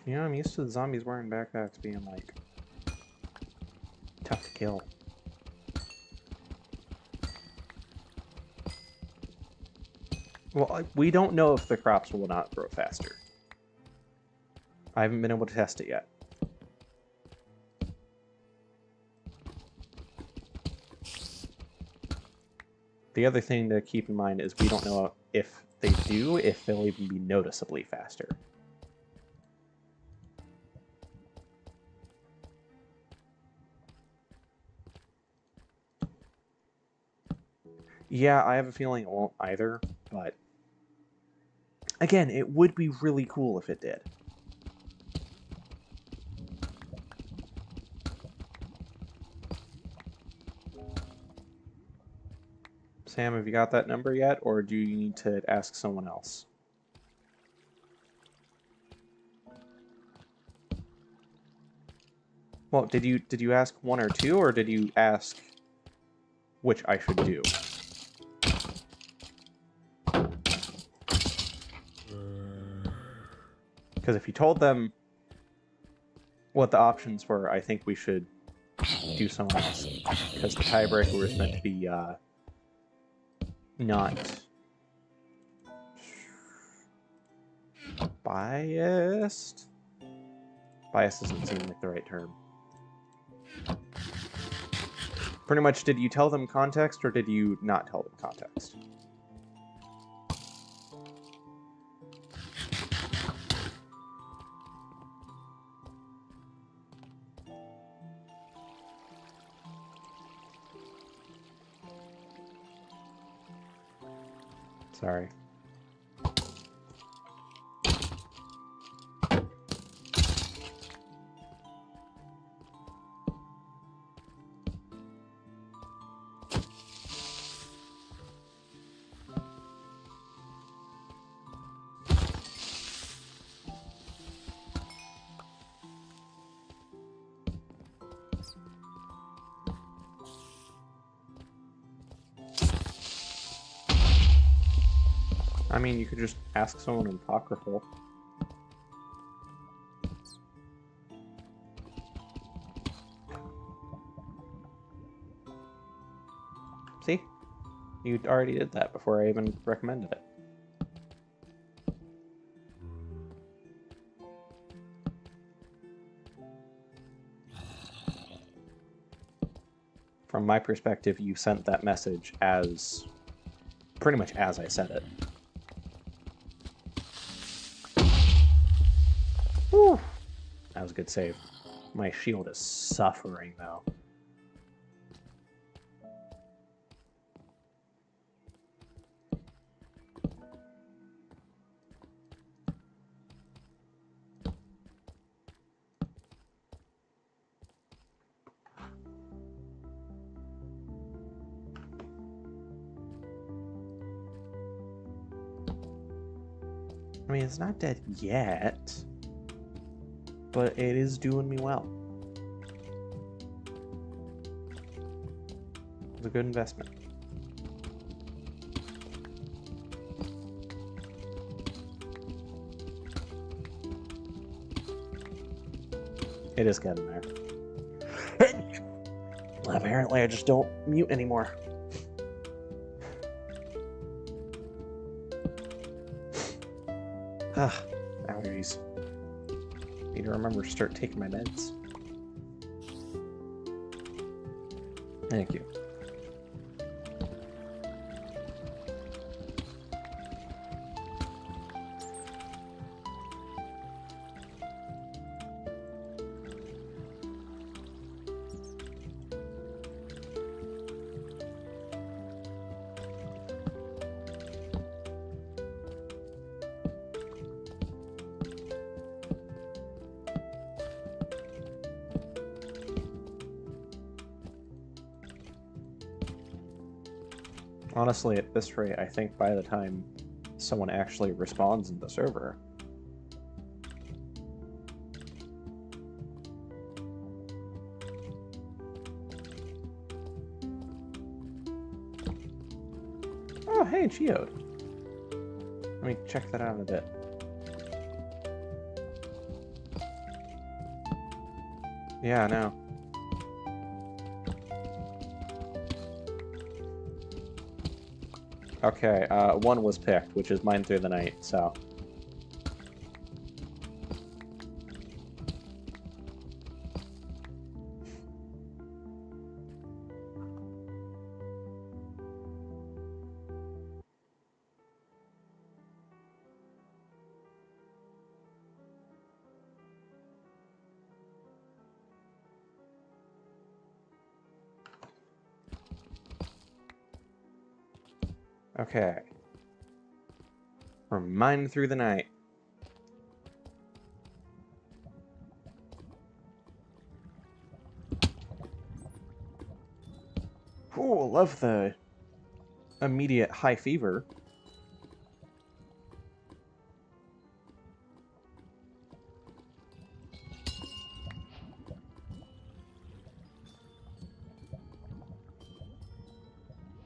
[SPEAKER 1] You know, I'm used to the zombies wearing backpacks being, like, tough to kill. Well, we don't know if the crops will not grow faster. I haven't been able to test it yet. The other thing to keep in mind is we don't know if they do, if they'll even be noticeably faster. Yeah, I have a feeling it won't either, but... Again, it would be really cool if it did. Sam, have you got that number yet, or do you need to ask someone else? Well, did you ask one or two, or did you ask which I should do? Because if you told them what the options were, I think we should do someone else. Because the tiebreaker was meant to be, not biased? Biased doesn't seem like the right term. Pretty much, did you tell them context, or did you not tell them context? Sorry. I mean, you could just ask someone in Apocryphal. See? You already did that before I even recommended it. From my perspective, you sent that message as... pretty much as I said it. Whew. That was a good save. My shield is suffering, though. I mean, it's not dead yet, but it is doing me well. It's a good investment. It is getting there. Apparently, I just don't mute anymore. Allergies. Need to remember to start taking my meds. Thank you. Honestly, at this rate, I think by the time someone actually responds in the server, oh, hey, Geode. Let me check that out in a bit. Yeah, I know. Okay, one was picked, which is mine through the night, so. Okay. From mine through the night. Ooh, love the immediate high fever.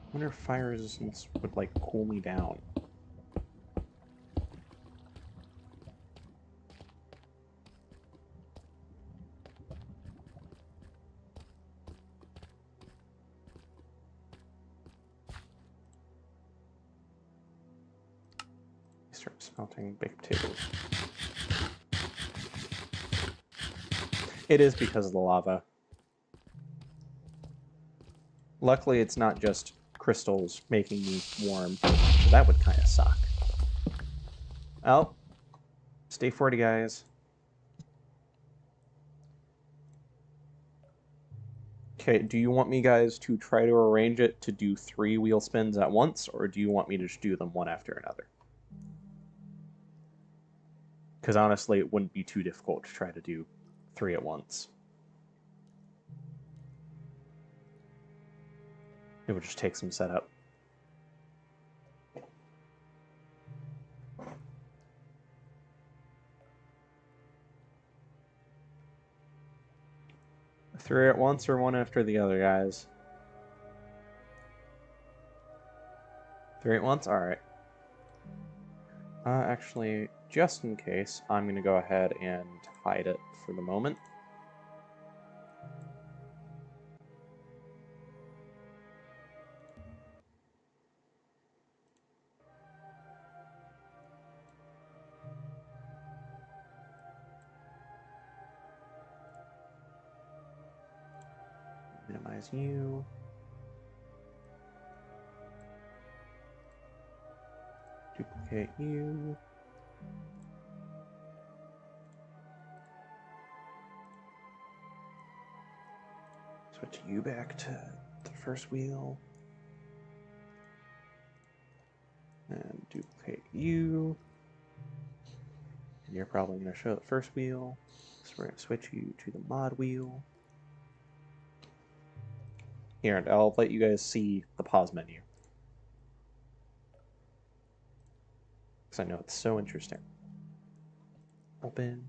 [SPEAKER 1] I wonder if fire resistance would, like, cool me down. Start smelting baked potatoes. It is because of the lava. Luckily, it's not just crystals making me warm. So that would kind of suck. Oh. Stay 40, guys. Okay, do you want me guys to try to arrange it to do 3 wheel spins at once, or do you want me to just do them one after another? Because honestly, it wouldn't be too difficult to try to do 3 at once. It would just take some setup. Three at once or one after the other, guys? 3 at once? Alright. Actually, just in case, I'm going to go ahead and hide it for the moment. Minimize you. Duplicate you. Switch you back to the first wheel. And duplicate you. And you're probably going to show the first wheel. So we're going to switch you to the mod wheel. Here, and I'll let you guys see the pause menu. Because I know it's so interesting. Open.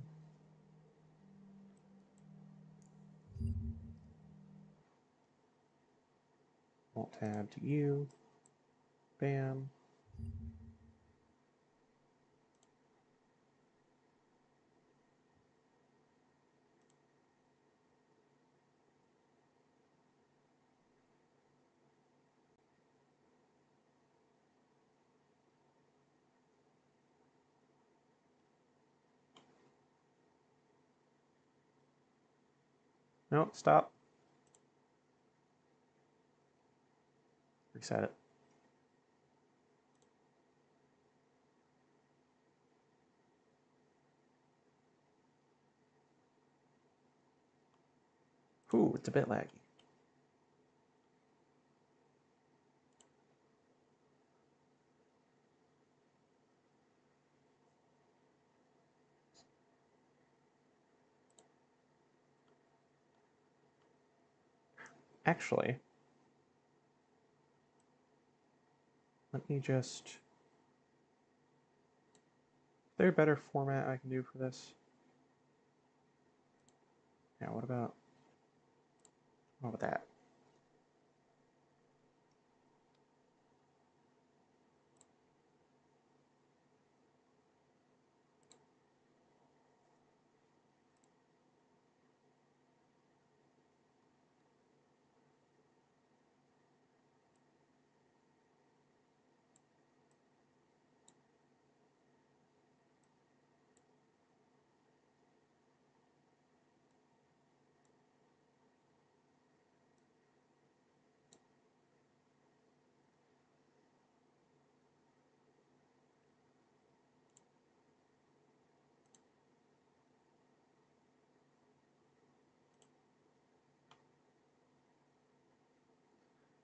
[SPEAKER 1] Alt tab to you. Bam. No, stop. reset it. Ooh, it's a bit laggy. Actually, let me just... Is there a better format I can do for this? Yeah, what about that?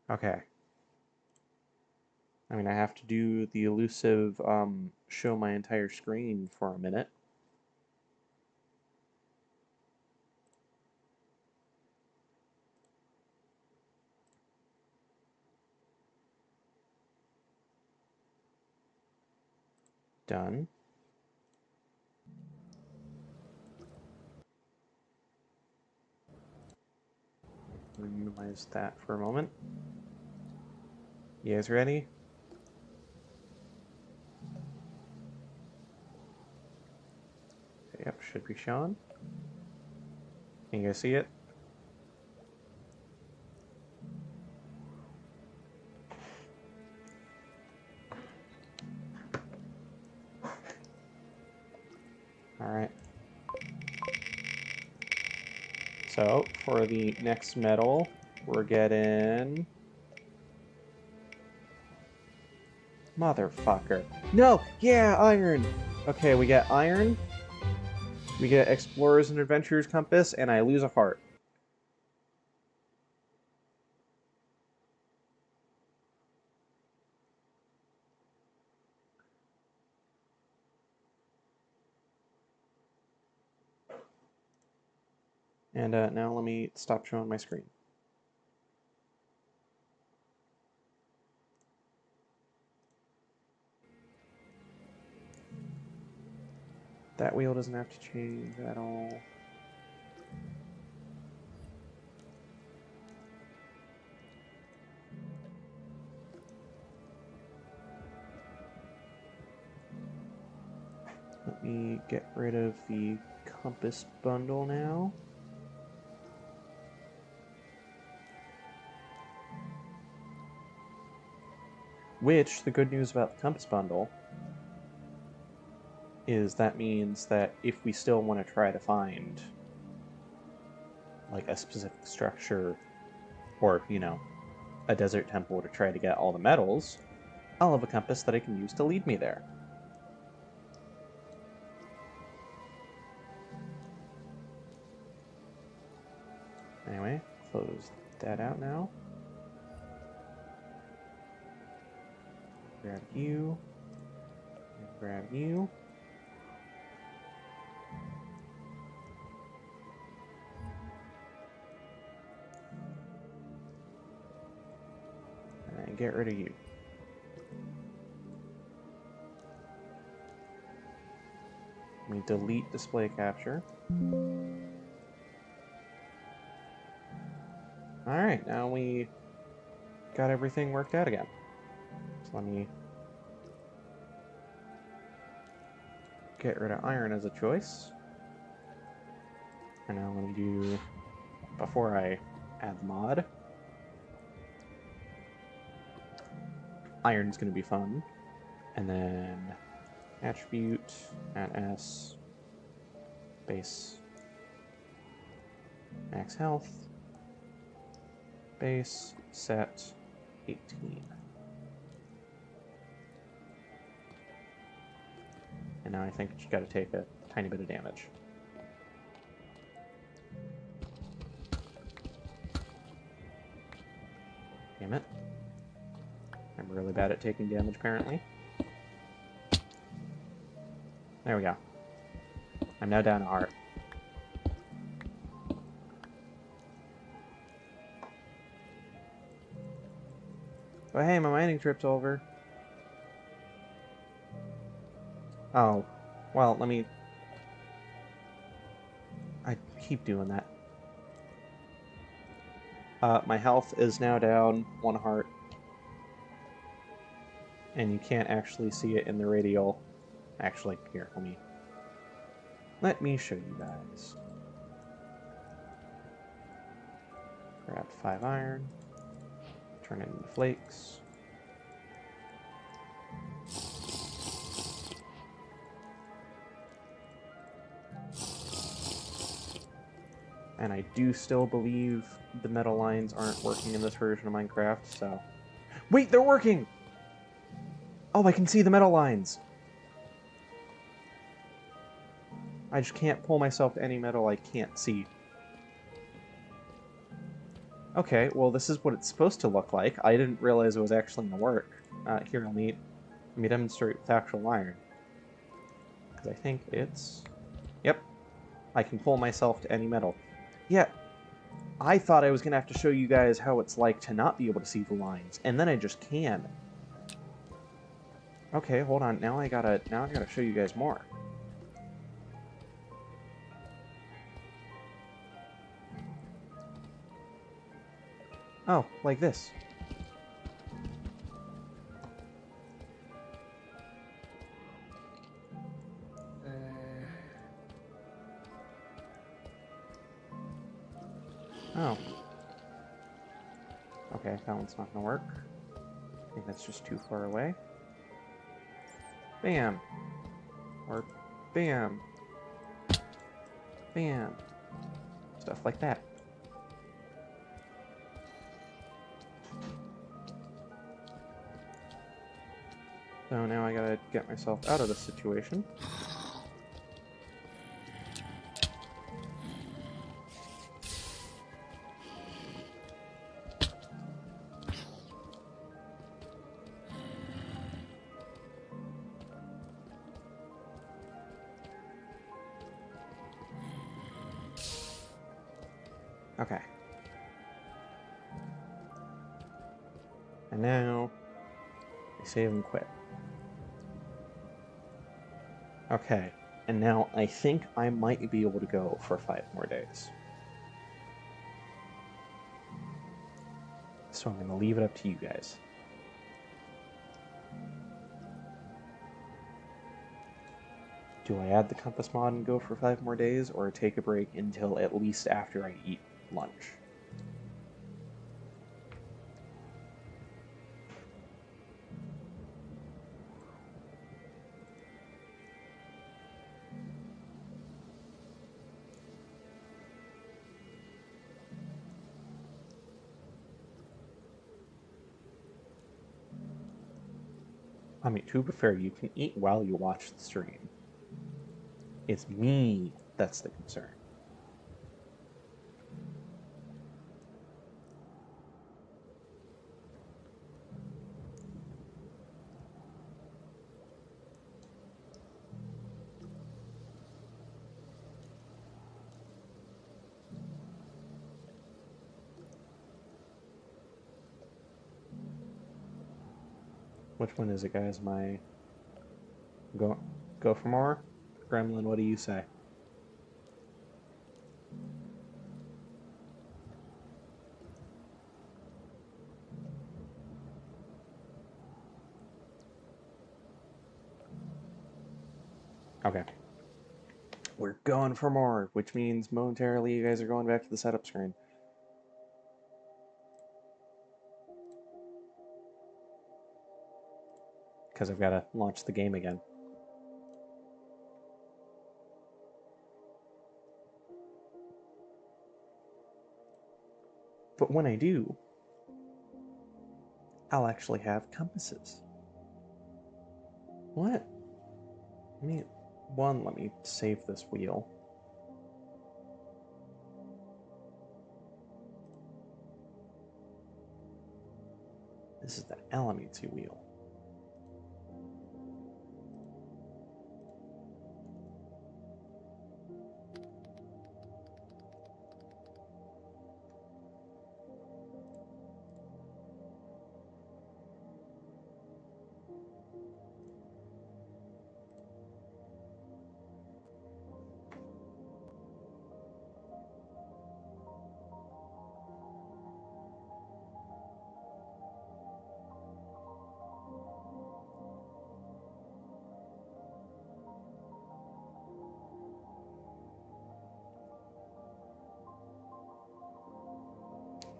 [SPEAKER 1] Okay. I mean, I have to do the elusive show my entire screen for a minute. Done. Minimize that for a moment. You guys ready? Yep, should be showing. Can you guys see it? Alright. So, for the next metal, we're getting... Motherfucker. No! Yeah, iron! Okay, we get iron. We get Explorers and Adventurers Compass, and I lose a heart. And now let me stop showing my screen. That wheel doesn't have to change at all. Let me get rid of the compass bundle now. Which, the good news about the compass bundle is that means that if we still want to try to find like a specific structure or, you know, a desert temple to try to get all the metals, I'll have a compass that I can use to lead me there. Anyway, close that out now. Grab you. And grab you. And get rid of you. Let me delete display capture. Alright, now we got everything worked out again. So let me get rid of iron as a choice. And now let me do, before I add the mod, iron's going to be fun. And then attribute, add S, base, max health, base, set, 18. And now I think you gotta take a tiny bit of damage. Damn it. I'm really bad at taking damage, apparently. There we go. I'm now down a heart. But hey, my mining trip's over. Oh. Well, let me... I keep doing that. My health is now down 1 heart. And you can't actually see it in the radial. Actually, here, let me show you guys. Grab 5 iron. Turn it into flakes. And I do still believe the metal lines aren't working in this version of Minecraft, so... Wait, they're working! Oh, I can see the metal lines! I just can't pull myself to any metal I can't see. Okay, well this is what it's supposed to look like. I didn't realize it was actually going to work. Here, let me demonstrate with actual iron. Because I think it's... Yep. I can pull myself to any metal. Yeah, I thought I was going to have to show you guys how it's like to not be able to see the lines, and then I just can. Okay, hold on. Now I gotta show you guys more. Oh, like this. Oh. Okay, that one's not gonna work. I think that's just too far away. Bam! Or bam! Bam! Stuff like that. So now I gotta get myself out of this situation. Okay. And now I save and quit. Okay, and now I think I might be able to go for 5 more days. So I'm going to leave it up to you guys. Do I add the compass mod and go for 5 more days, or take a break until at least after I eat lunch? I mean, to be fair, you can eat while you watch the stream. It's me that's the concern. Which one is it, guys? My go for more? Gremlin, what do you say? Okay. We're going for more, which means momentarily you guys are going back to the setup screen. Because I've got to launch the game again. But when I do, I'll actually have compasses. What? Let me save this wheel. This is the Alamitsu wheel.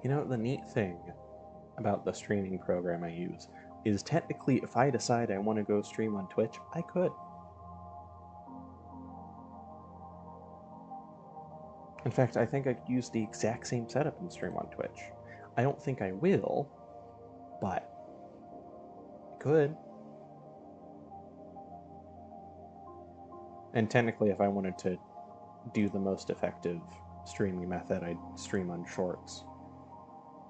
[SPEAKER 1] You know, the neat thing about the streaming program I use is technically if I decide I want to go stream on Twitch, I could. In fact, I think I could use the exact same setup and stream on Twitch. I don't think I will, but I could. And technically, if I wanted to do the most effective streaming method, I'd stream on Shorts.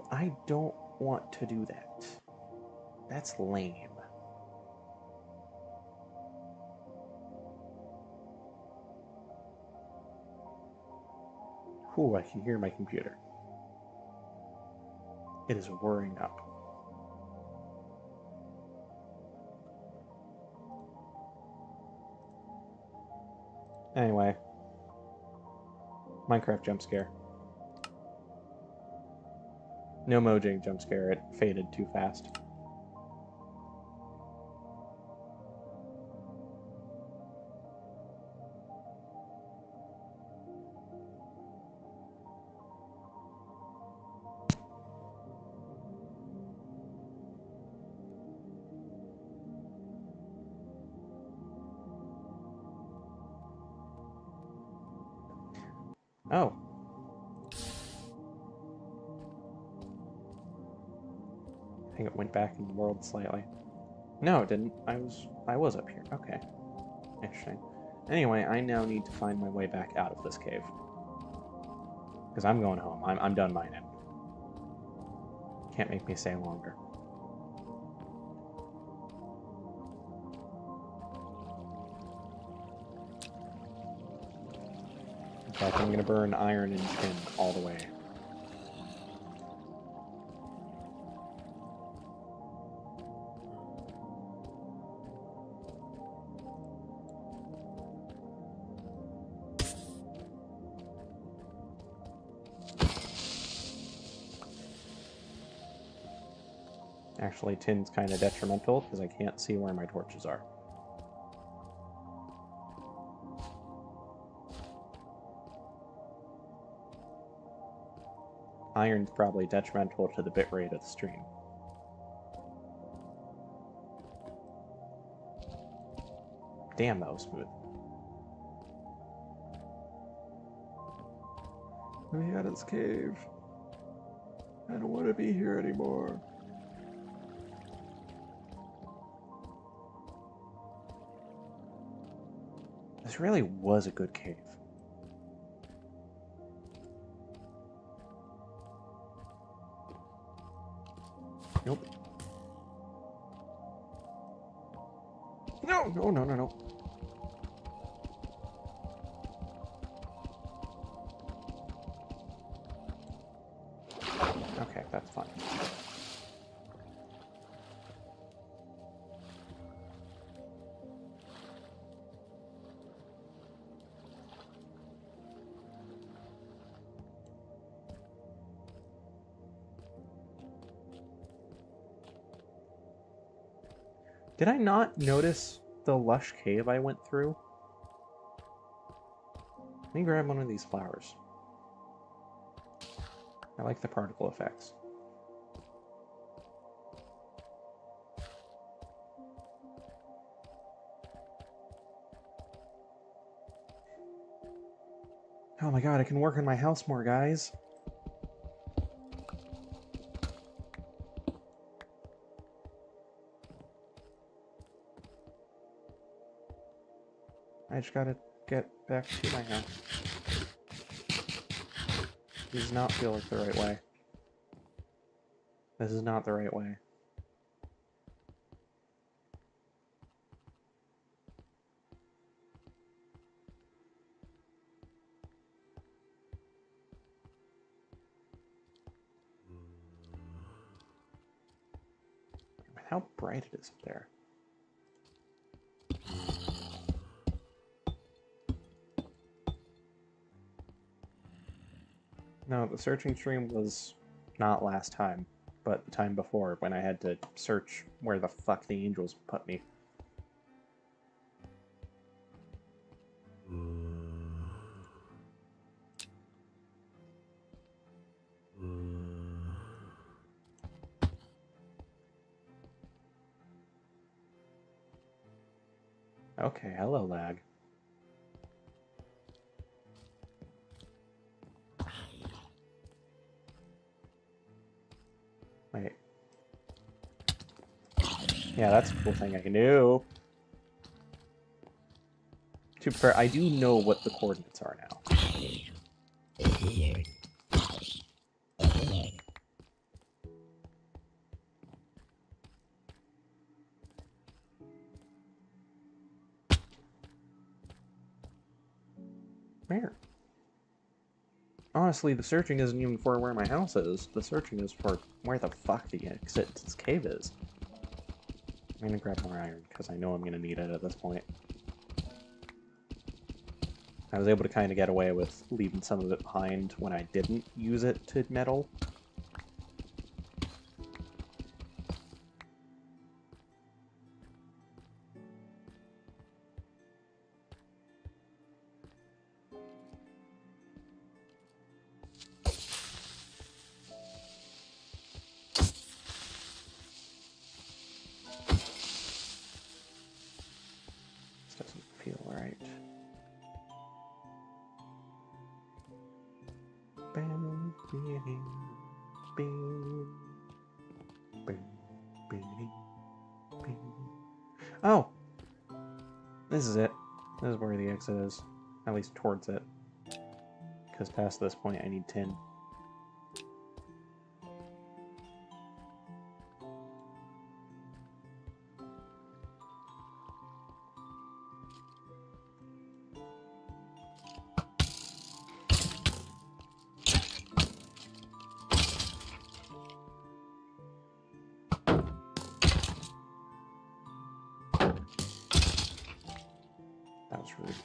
[SPEAKER 1] I don't want to do that. That's lame. Ooh, I can hear my computer. It is whirring up. Anyway. Minecraft jump scare. No Mojang jump scare, it faded too fast. Oh. I think it went back in the world slightly. No, it didn't. I was up here. Okay. Interesting. Anyway, I now need to find my way back out of this cave. Because I'm going home. I'm done mining. Can't make me stay longer. In fact, I'm going to burn iron and tin all the way. Actually, tin's kind of detrimental because I can't see where my torches are. Iron's probably detrimental to the bitrate of the stream. Damn, that was smooth. Let me out of this cave. I don't want to be here anymore. This really was a good cave. Nope. No, no, no, no, no. Okay, that's fine. Did I not notice the lush cave I went through? Let me grab one of these flowers. I like the particle effects. Oh my god, I can work on my house more, guys. I just gotta get back to my house. This does not feel like the right way. This is not the right way. How bright it is up there. No, the searching stream was not last time, but the time before when I had to search where the fuck the angels put me. Okay, hello, lag. Wait. Yeah, that's a cool thing I can do. To be fair, I do know what the coordinates are now. Where? Honestly, the searching isn't even for where my house is. The searching is for where the fuck the exit to this cave is. I'm gonna grab more iron, because I know I'm gonna need it at this point. I was able to kind of get away with leaving some of it behind when I didn't use it to metal. This doesn't feel right. Oh! This is it. This is where the exit is. At least towards it. Because past this point I need tin. That was rude.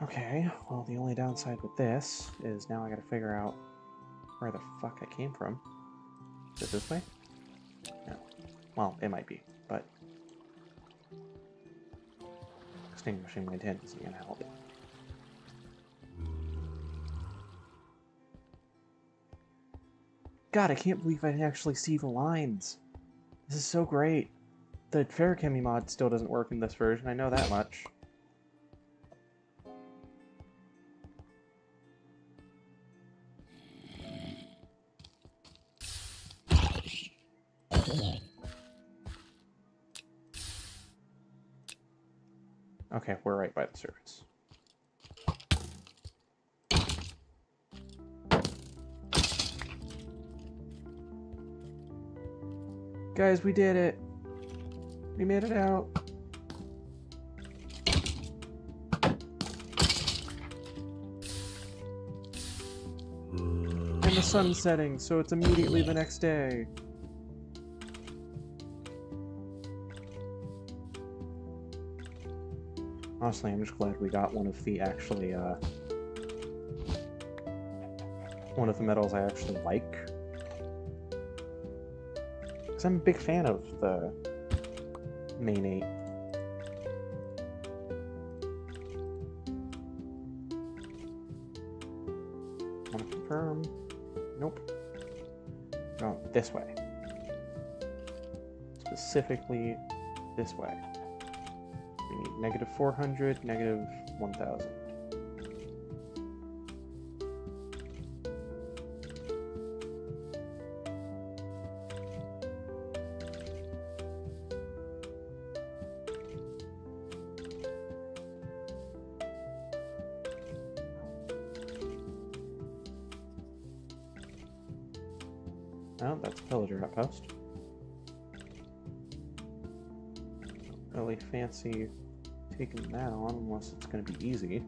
[SPEAKER 1] Okay, well, the only downside with this is now I gotta figure out where the fuck I came from. Is it this way? No. Well, it might be, but extinguishing my tin isn't gonna help. God, I can't believe I can actually see the lines. This is so great. The Ferrochemy mod still doesn't work in this version, I know that much. Okay, we're right by the surface. Guys, we did it! We made it out! And the sun's setting, so it's immediately the next day. Honestly, I'm just glad we got one of the actually, one of the metals I actually like. Because I'm a big fan of the main 8. Want to confirm? Nope. No, this way. Specifically, this way. We need negative 400, negative 1000. Oh, that's a pillager outpost. Don't really fancy taking that on unless it's going to be easy.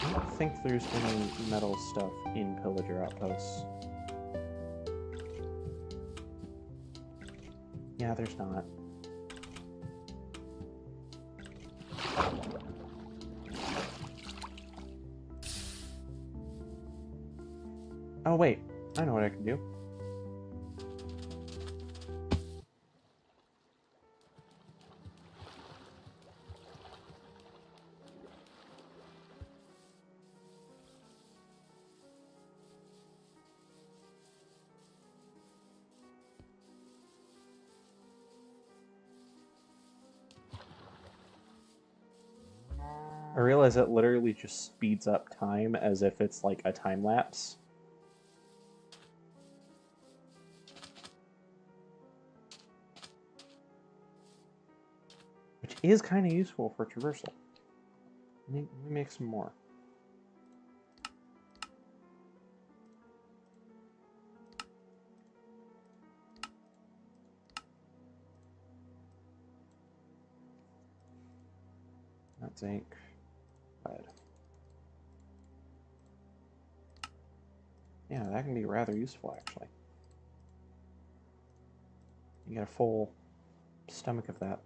[SPEAKER 1] I don't think there's any metal stuff in pillager outposts. Yeah, there's not. Oh wait, I know what I can do. I realize it literally just speeds up time as if it's like a time lapse. Which is kind of useful for traversal. Let me make some more. That's zinc. Lead. Yeah, that can be rather useful, actually. You get a full stomach of that.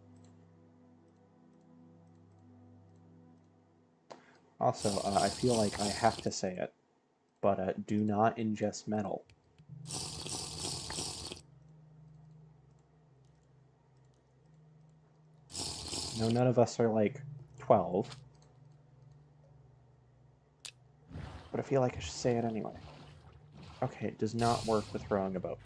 [SPEAKER 1] Also, I feel like I have to say it, but do not ingest metal. No, none of us are like 12. But I feel like I should say it anyway. Okay, it does not work with rowing a boat.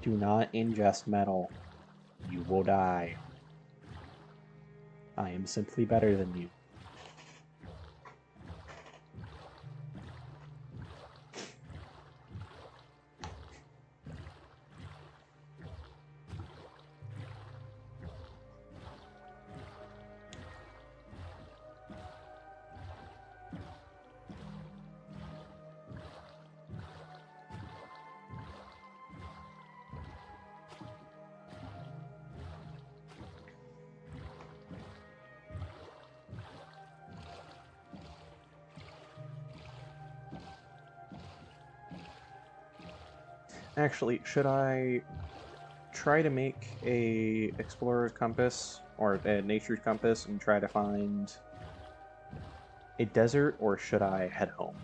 [SPEAKER 1] Do not ingest metal. You will die. I am simply better than you. Actually, should I try to make a explorer's compass or a nature's compass and try to find a desert, or should I head home?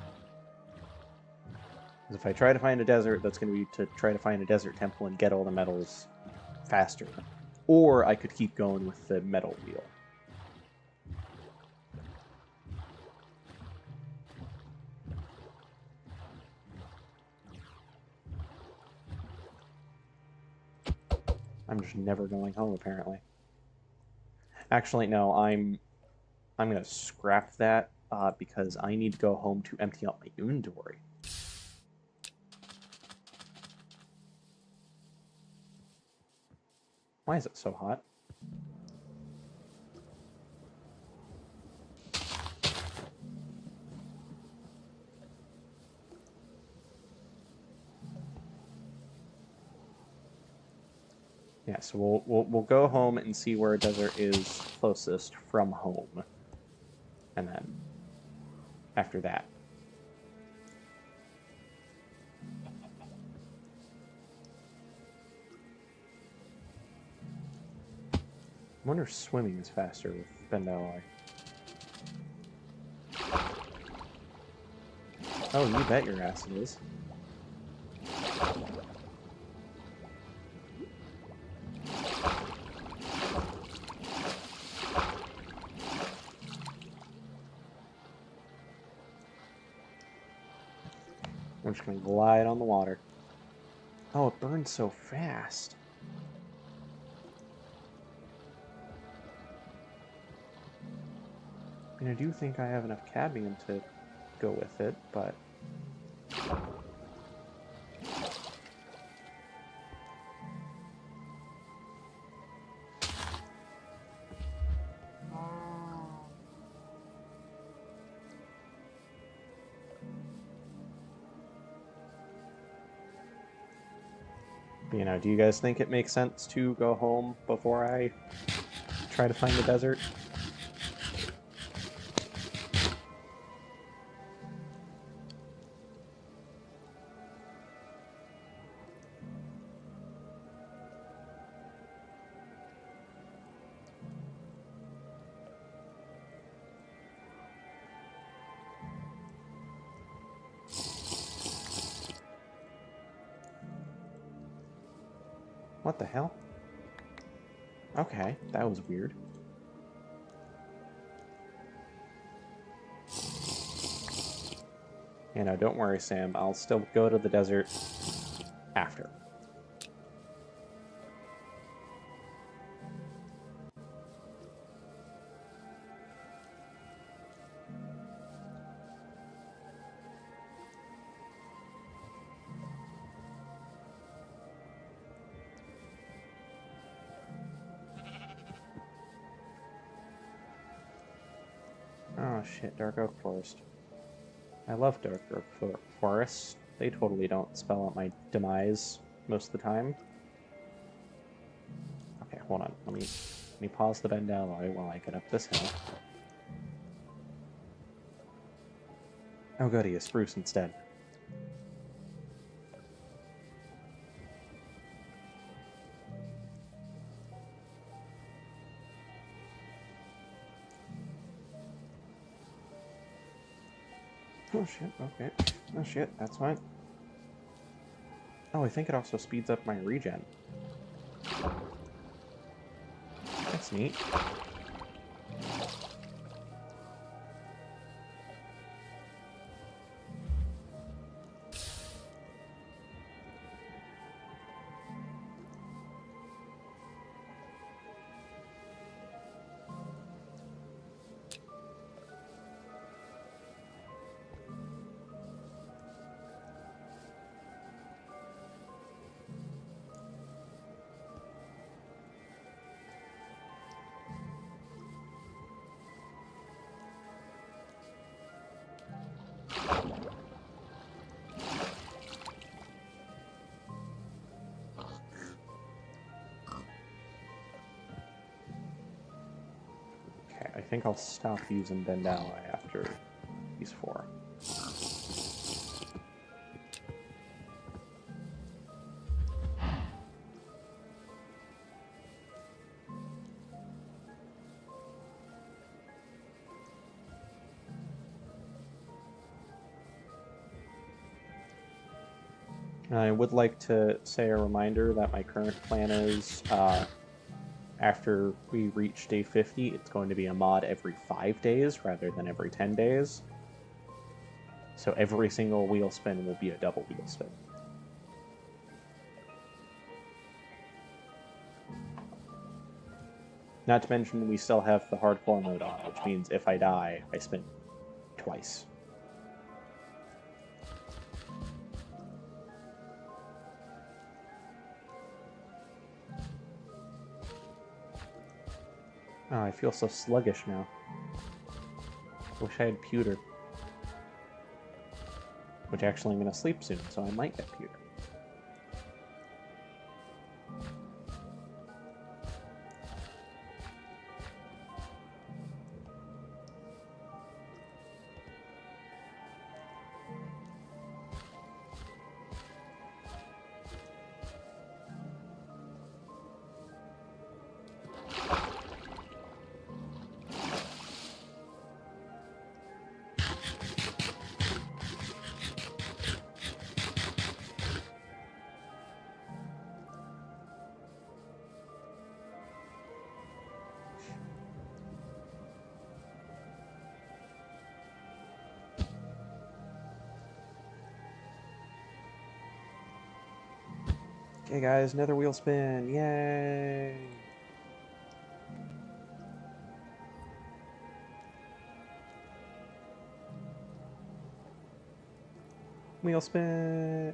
[SPEAKER 1] Because if I try to find a desert, that's going to be to try to find a desert temple and get all the metals faster. Or I could keep going with the metal wheel. I'm just never going home, apparently. Actually, no, I'm going to scrap that because I need to go home to empty out my inventory. Why is it so hot? Yeah, so we'll go home and see where a desert is closest from home. And then after that. I wonder if swimming is faster with bend alloy. Oh, you bet your ass it is. We're just gonna glide on the water. Oh, it burns so fast. I mean, I do think I have enough cadmium to go with it, but... You know, do you guys think it makes sense to go home before I try to find the desert? What the hell? Okay, that was weird. You know, don't worry, Sam. I'll still go to the desert after. Oh shit, Dark Oak Forest. I love Dark Oak Forests. They totally don't spell out my demise most of the time. Okay, hold on. Let me pause the bend alloy while I get up this hill. Oh goody, a spruce instead. Oh shit, okay. Oh shit, that's fine. Oh, I think it also speeds up my regen. That's neat. Okay, I think I'll stop using bend alloy after these 4. I would like to say a reminder that my current plan is, after we reach day 50, it's going to be a mod every 5 days rather than every 10 days. So every single wheel spin will be a double wheel spin. Not to mention, we still have the hardcore mode on, which means if I die, I spin twice. Oh, I feel so sluggish now. Wish I had pewter. Which actually I'm going to sleep soon, so I might get pewter. Okay, guys, another wheel spin. Yay! Wheel spin!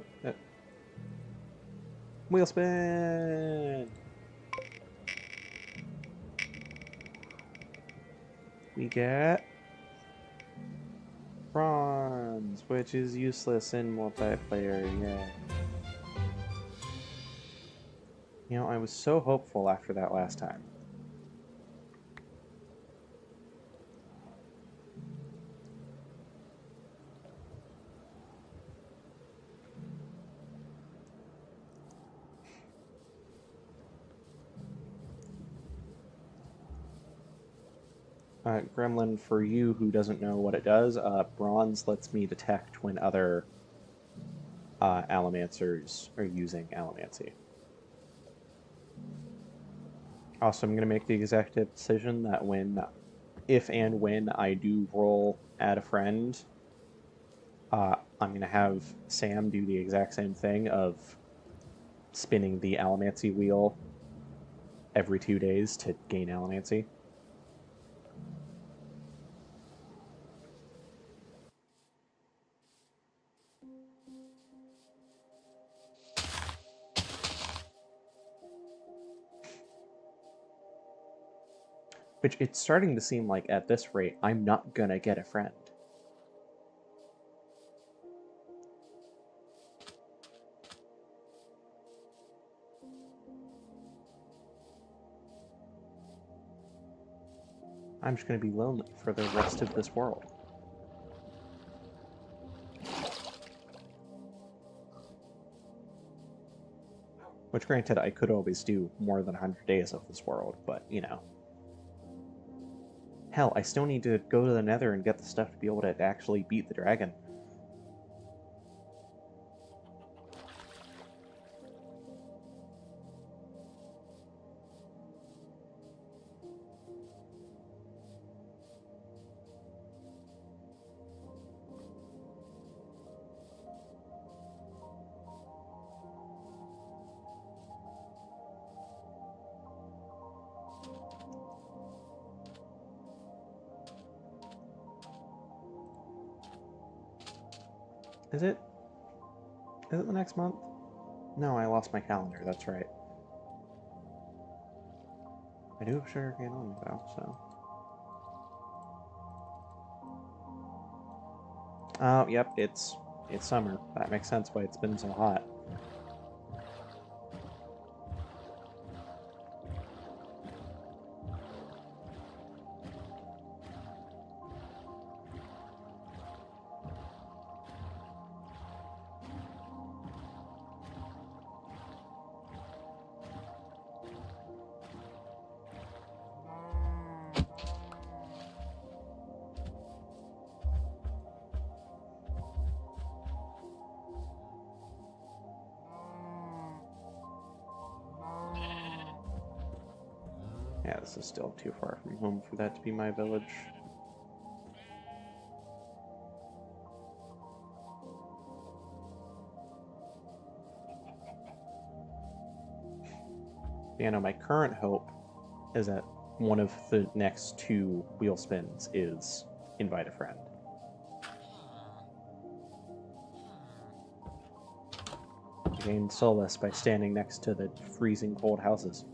[SPEAKER 1] Wheel spin! We get bronze, which is useless in multiplayer. Yay. You know, I was so hopeful after that last time. Gremlin, for you who doesn't know what it does, bronze lets me detect when other Allomancers are using Allomancy. Also, I'm going to make the executive decision that if and when I do roll add a friend, I'm going to have Sam do the exact same thing of spinning the Allomancy wheel every 2 days to gain Allomancy. Which it's starting to seem like at this rate, I'm not gonna get a friend. I'm just gonna be lonely for the rest of this world. Which, granted, I could always do more than 100 days of this world, but, you know. Hell, I still need to go to the Nether and get the stuff to be able to actually beat the dragon. Is it? Is it the next month? No, I lost my calendar, that's right. I do have sugarcane on me, though, so... Oh, yep, it's summer. That makes sense why it's been so hot. Yeah, this is still too far from home for that to be my village. You know, my current hope is that one of the next 2 wheel spins is invite a friend. Gain solace by standing next to the freezing cold houses.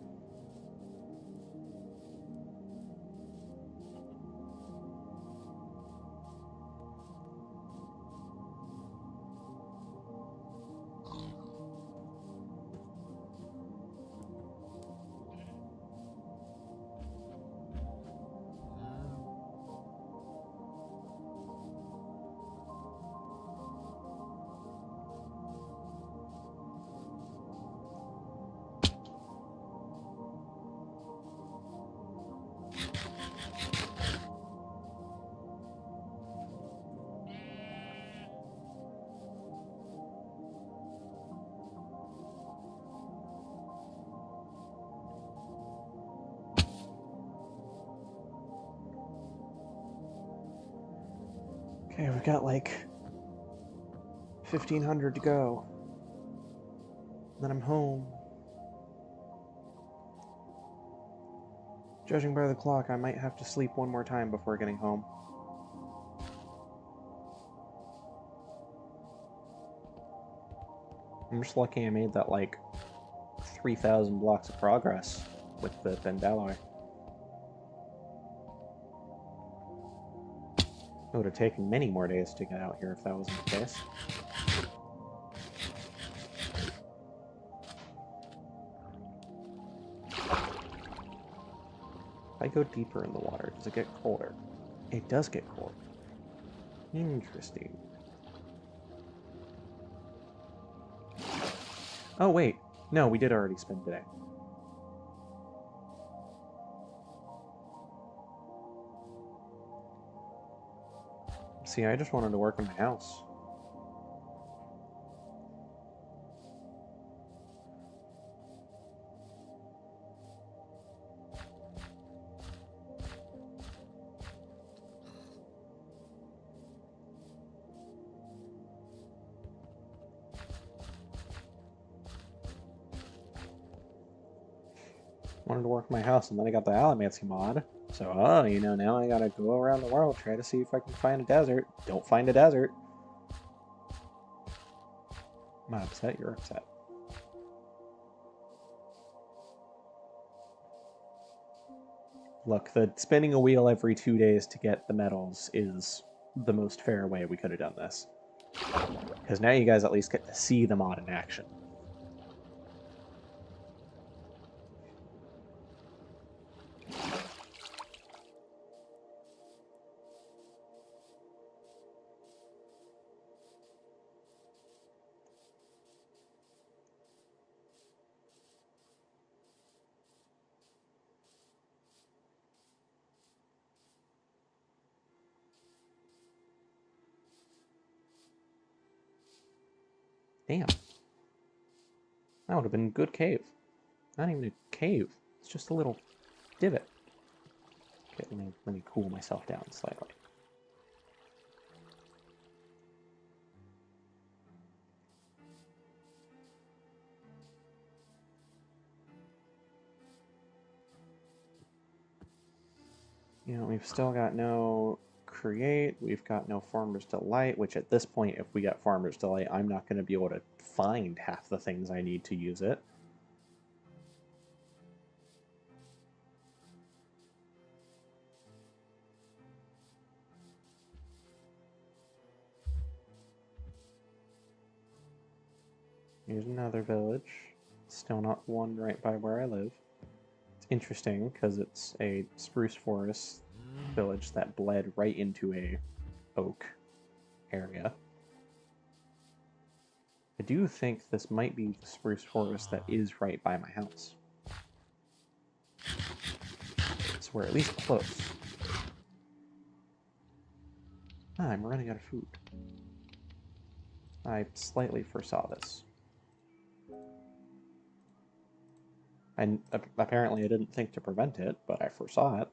[SPEAKER 1] Okay, we've got like 1,500 to go. Then I'm home. Judging by the clock, I might have to sleep one more time before getting home. I'm just lucky I made that, like, 3,000 blocks of progress with the Bendalloy. It would have taken many more days to get out here if that wasn't the case. If I go deeper in the water, does it get colder? It does get cold. Interesting. Oh, wait. No, we did already spend today. See, I just wanted to work in my house. Wanted to work in my house, and then I got the Allomancy mod. So, oh, you know, now I gotta go around the world, try to see if I can find a desert. Don't find a desert. I'm not upset, you're upset. Look, the spinning a wheel every 2 days to get the medals is the most fair way we could have done this. Because now you guys at least get to see the mod in action. Damn. That would have been a good cave. Not even a cave. It's just a little divot. Okay, let me cool myself down slightly. You know, we've still got no create, we've got no Farmer's Delight, which at this point, if we got Farmer's Delight, I'm not going to be able to find half the things I need to use it. Here's another village. Still not one right by where I live. It's interesting because it's a spruce forest village that bled right into a oak area. I do think this might be the spruce forest that is right by my house. So we're at least close. Ah, I'm running out of food. I slightly foresaw this. And apparently I didn't think to prevent it, but I foresaw it.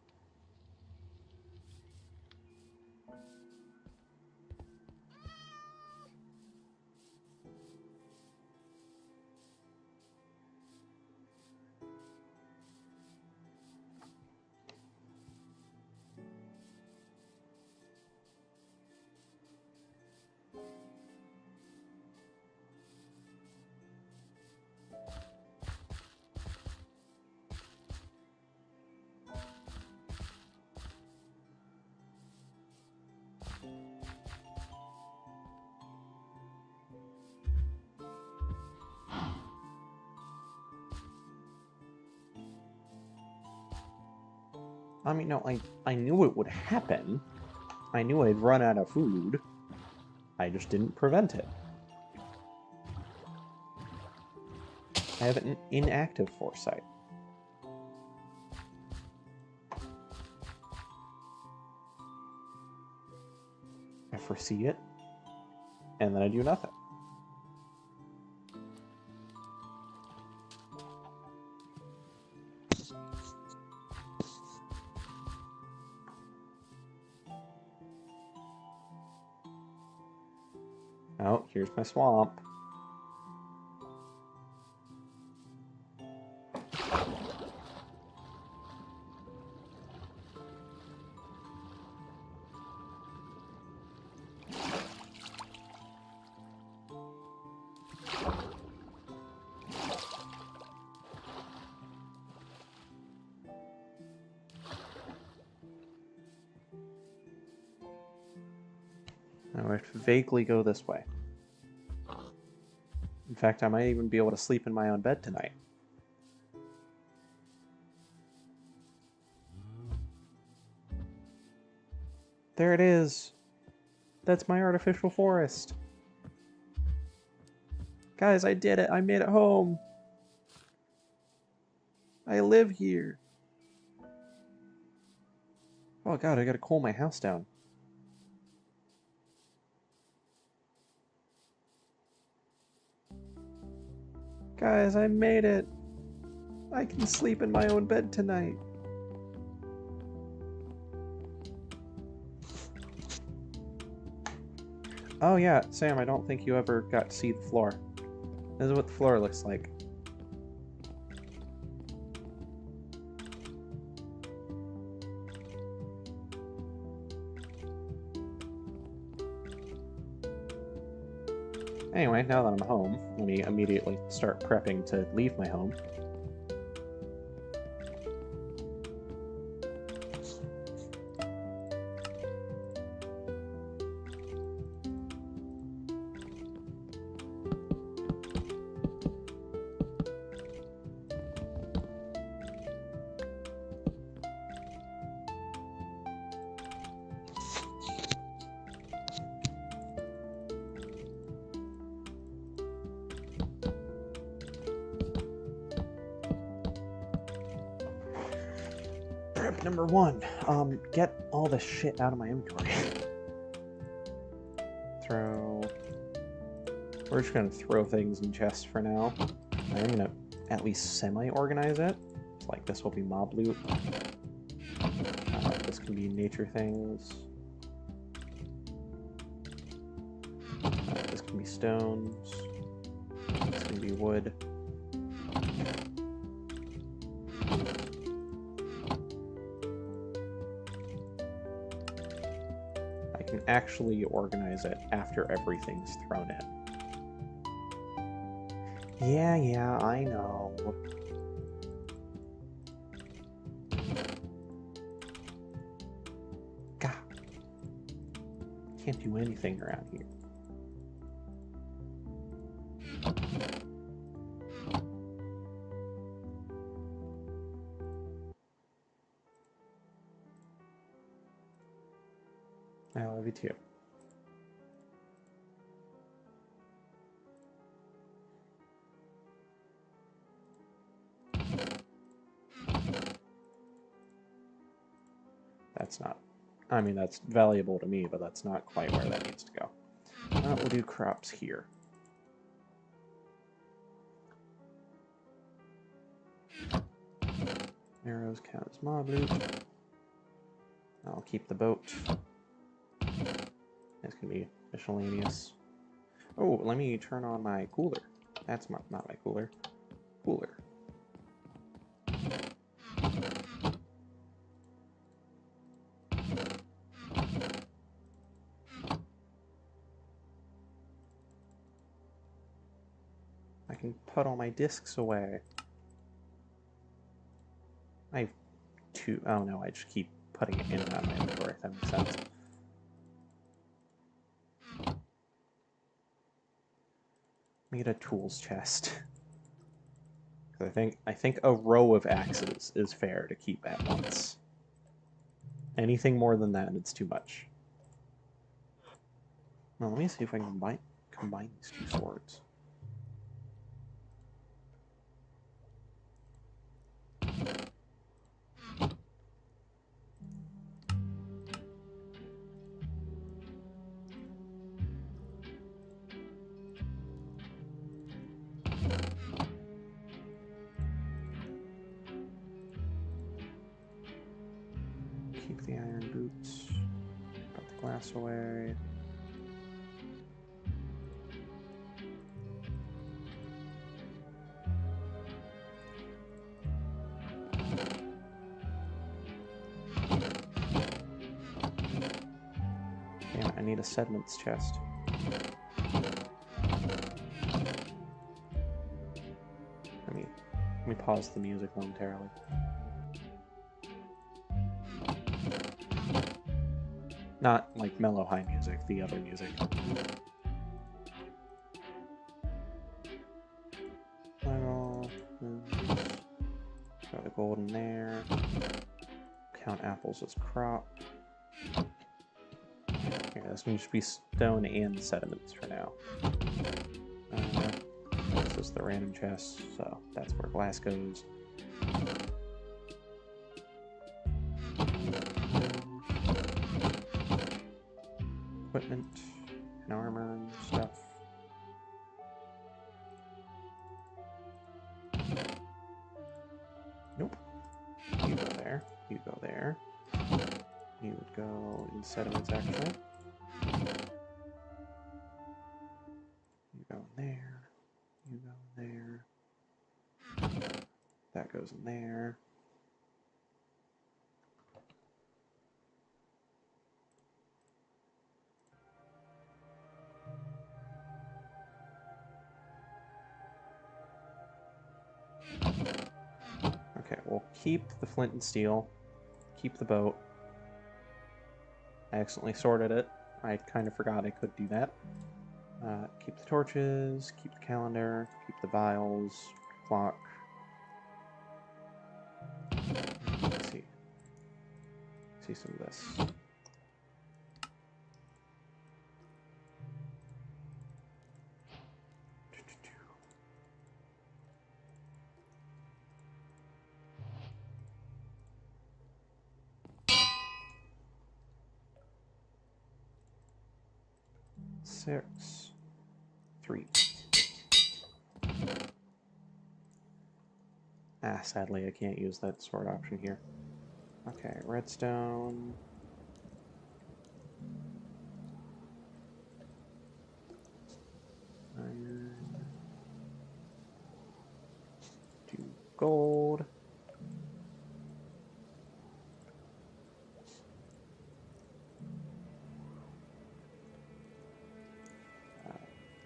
[SPEAKER 1] I mean, no, I knew it would happen. I knew I'd run out of food. I just didn't prevent it. I have an inactive foresight. I foresee it, and then I do nothing. Oh, here's my swamp. Now I have to vaguely go this way. In fact, I might even be able to sleep in my own bed tonight. There it is! That's my artificial forest! Guys, I did it! I made it home! I live here! Oh god, I gotta cool my house down. Guys, I made it! I can sleep in my own bed tonight. Oh yeah, Sam, I don't think you ever got to see the floor. This is what the floor looks like. Anyway, now that I'm home, let me immediately start prepping to leave my home. Prep number 1, get all the shit out of my inventory. We're just gonna throw things in chests for now. I'm gonna at least semi-organize it. It's like this will be mob loot. This can be nature things. This can be stones. This can be wood. I can actually organize it after everything's thrown in. Yeah, I know. God. Can't do anything around here. I love you too. That's not... I mean, that's valuable to me, but that's not quite where that needs to go. We'll do crops here. Arrows count as mob loot. I'll keep the boat. It's gonna be miscellaneous. Oh, let me turn on my cooler. That's not my cooler. Cooler. I can put all my discs away. I have 2. Oh no, I just keep putting it in and out of my inventory, if that makes sense. Let me get a tools chest. I think a row of axes is fair to keep at once. Anything more than that, it's too much. Now let me see if I can combine these 2 swords. Keep the iron boots. Put the glass away. Damn it, I need a sediments chest. Let me pause the music momentarily. Not like mellow high music, the other music. Well, got the gold in there. Count apples as crop. Here, this needs to be stone and sediments for now. This is the random chest, so that's where glass goes. Equipment and armor and stuff. Nope. You go there. You go there. You would go in sediments, actually. You go in there. You go in there. That goes in there. Okay, we'll keep the flint and steel. Keep the boat. I accidentally sorted it. I kind of forgot I could do that. Keep the torches, keep the calendar, keep the vials, clock. Let's see. See some of this. Six, 3. Sadly, I can't use that sword option here. Okay, redstone. Iron. 2 gold.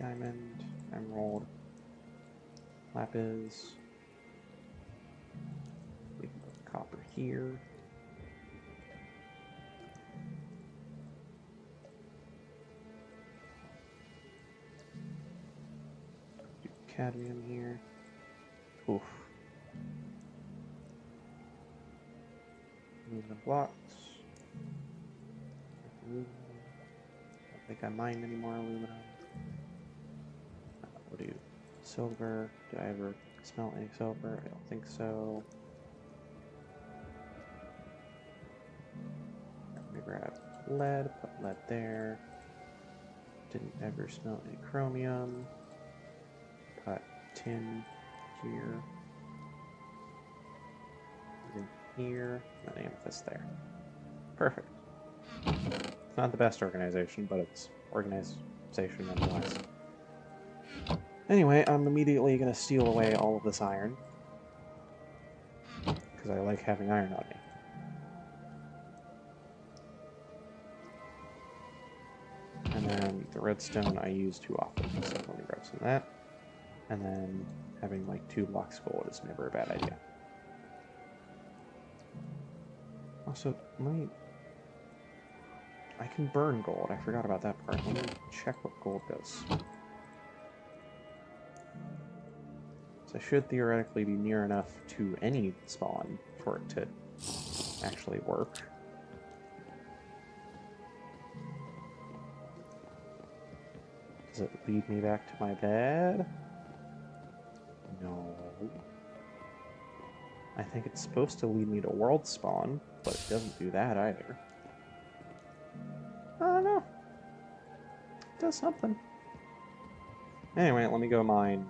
[SPEAKER 1] Diamond, emerald, lapis. We can put copper here. Do cadmium here. Oof. Aluminum blocks. I don't think I mine any more aluminum. We'll do silver. Do I ever smelt any silver? I don't think so. Let me grab lead, put lead there. Didn't ever smelt any chromium. Put tin here. In here. And an amethyst there. Perfect. It's not the best organization, but it's organization nonetheless. Anyway, I'm immediately going to steal away all of this iron. Because I like having iron on me. And then the redstone I use too often, so let me grab some of that. And then having like 2 blocks of gold is never a bad idea. Also, I can burn gold. I forgot about that part. Let me check what gold does. So I should theoretically be near enough to any spawn for it to actually work. Does it lead me back to my bed? No. I think it's supposed to lead me to world spawn, but it doesn't do that either. I don't know. It does something. Anyway, let me go mine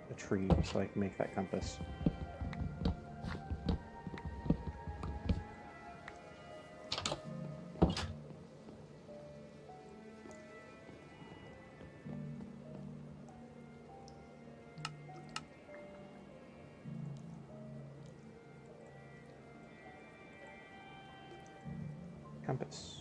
[SPEAKER 1] a tree so I can make that compass. Compass.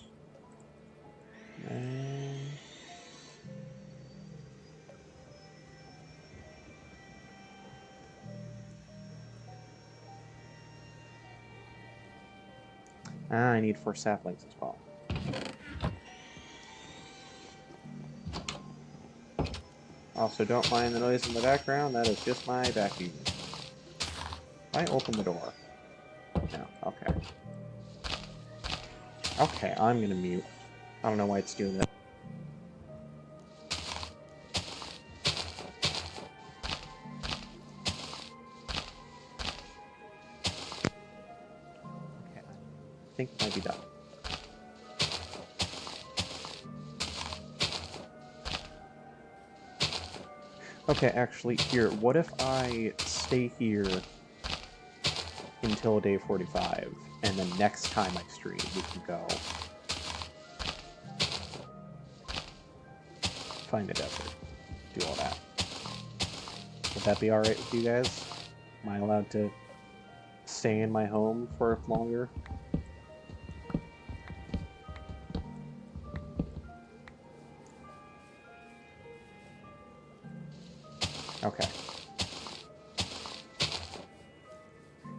[SPEAKER 1] And I need 4 saplings as well. Also, don't mind the noise in the background. That is just my vacuum. I open the door. No. Okay. Okay, I'm gonna mute. I don't know why it's doing that. Okay, I think it might be done. Okay, actually, here, what if I stay here until day 45, and then next time I stream, we can go find a desert, do all that. Would that be alright with you guys? Am I allowed to stay in my home for longer? Okay.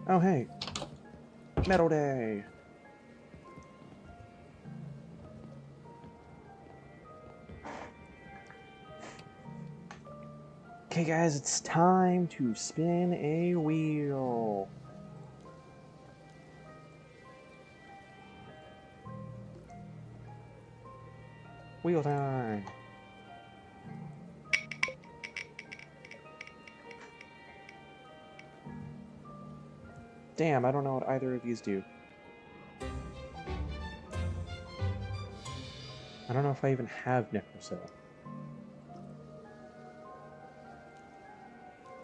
[SPEAKER 1] Oh, hey. Metal Day! Okay, guys, it's time to spin a wheel. Wheel time! Damn, I don't know what either of these do. I don't know if I even have Necrosil.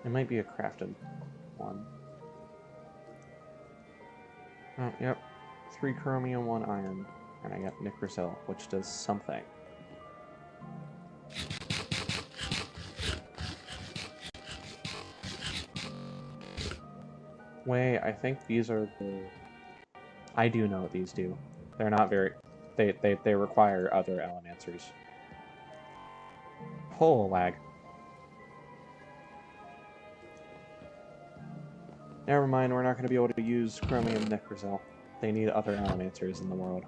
[SPEAKER 1] It might be a crafted one. Oh, yep. 3 chromium, 1 iron. And I got Necrosil, which does something. Wait, I think these are the... I do know what these do. They're not very... They require other elementaries. Whole lag. Never mind, we're not going to be able to use chromium Necrosil. They need other elementaries in the world.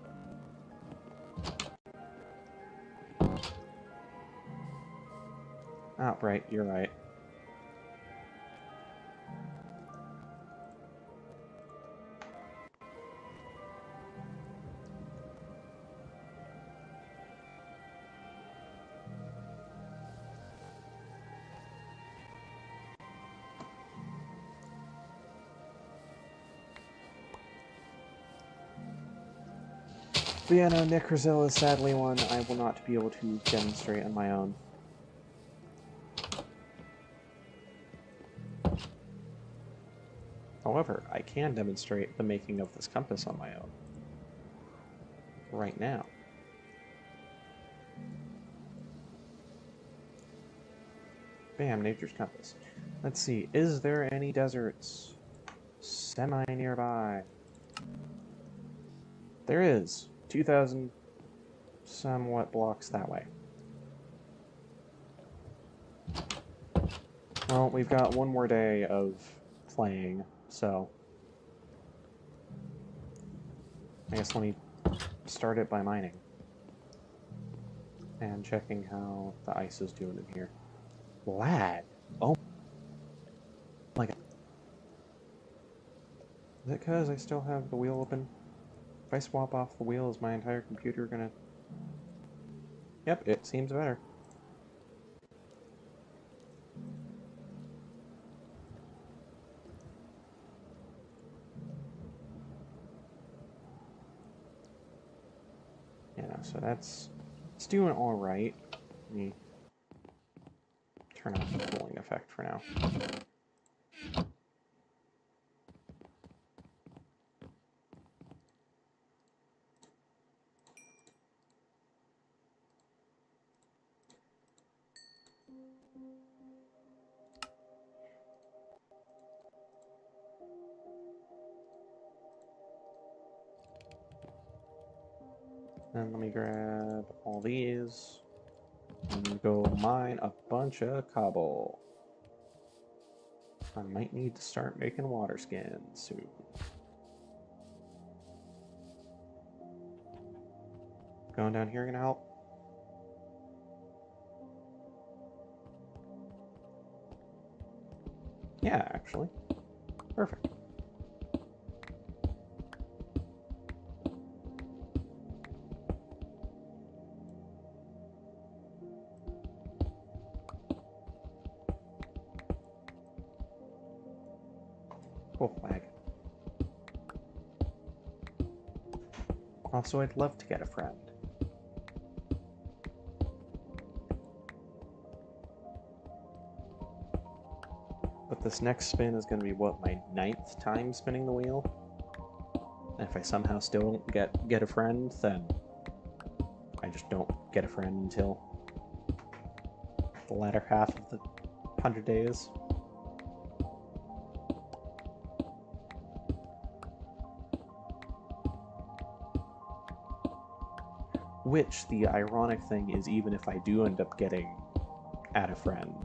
[SPEAKER 1] Oh, right, you're right. But yeah, no, Necrosil is sadly one I will not be able to demonstrate on my own. However, I can demonstrate the making of this compass on my own. Right now. Bam, nature's compass. Let's see, is there any deserts semi-nearby? There is. 2,000 somewhat blocks that way. Well, we've got one more day of playing, so... I guess let me start it by mining. And checking how the ice is doing in here. Lag! Oh my god. Is it because I still have the wheel open? If I swap off the wheel, is my entire computer gonna... Yep, it seems better. Yeah, so that's... It's doing alright. Let me turn off the cooling effect for now. Then let me grab all these and go mine a bunch of cobble. I might need to start making water skins soon. Going down here gonna help? Yeah, actually. Perfect. Cool flag. Also, I'd love to get a friend. But this next spin is going to be, what, my 9th time spinning the wheel? And if I somehow still don't get a friend, then I just don't get a friend until the latter half of the 100 days. Which, the ironic thing is, even if I do end up getting at a friend,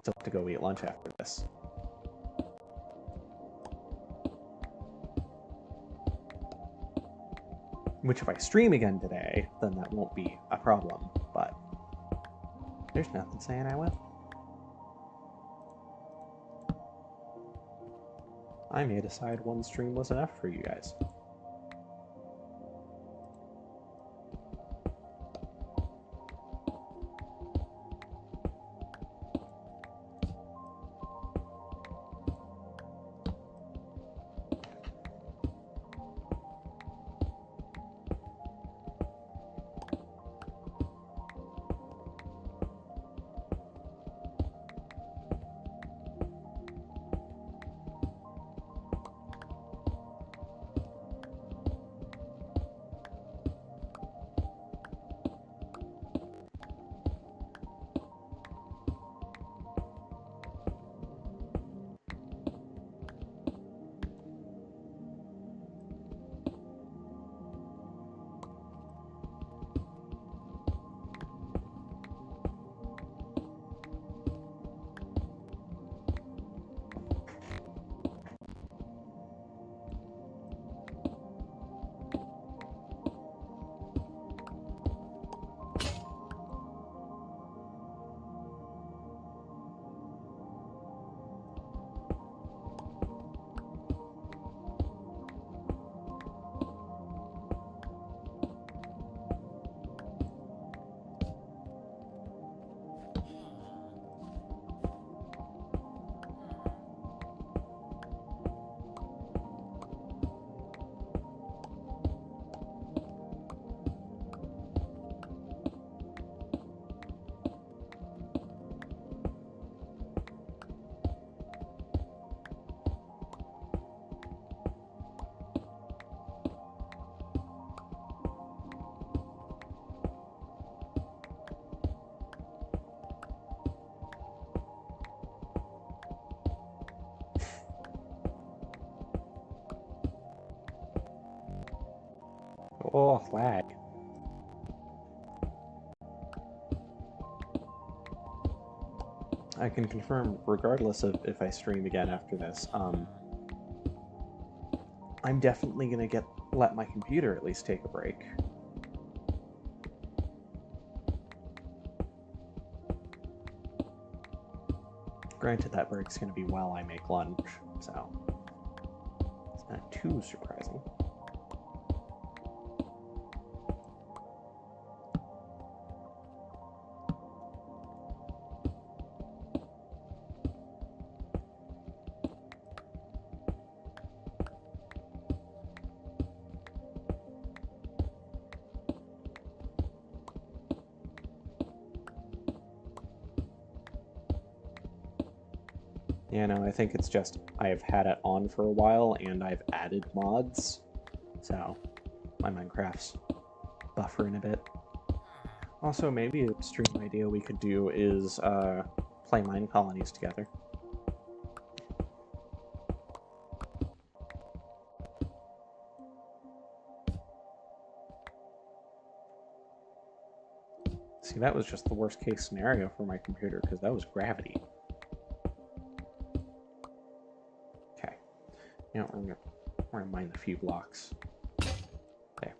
[SPEAKER 1] still have to go eat lunch after this. Which, if I stream again today, then that won't be a problem, but there's nothing saying I will. I may decide one stream was enough for you guys. Oh, lag. I can confirm, regardless of if I stream again after this, I'm definitely gonna let my computer at least take a break. Granted, that break's gonna be while I make lunch, so it's not too surprising. Yeah, no, I think it's just I've had it on for a while and I've added mods, so my Minecraft's buffering a bit. Also, maybe a stream idea we could do is play mine colonies together. See, that was just the worst case scenario for my computer, because that was gravity. Okay. You know, we're gonna mine a few blocks. Okay.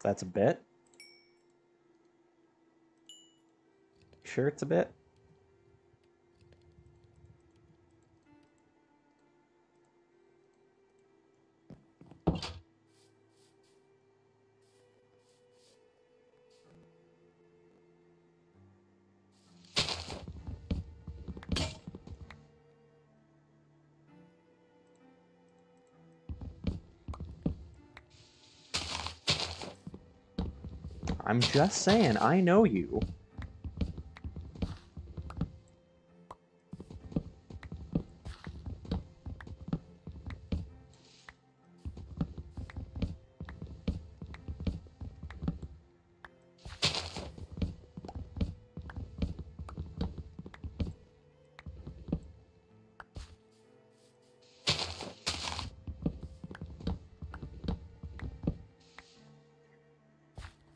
[SPEAKER 1] That's a bit. Sure it's a bit? I'm just saying, I know you.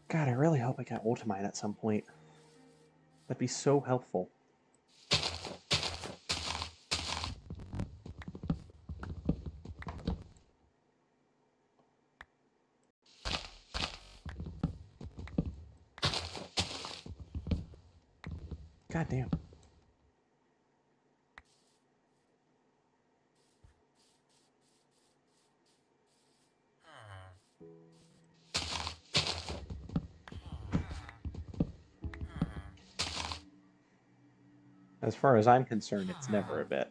[SPEAKER 1] God, I really hope I get Ultimine at some point. That'd be so helpful. God damn. As far as I'm concerned, it's never a bit.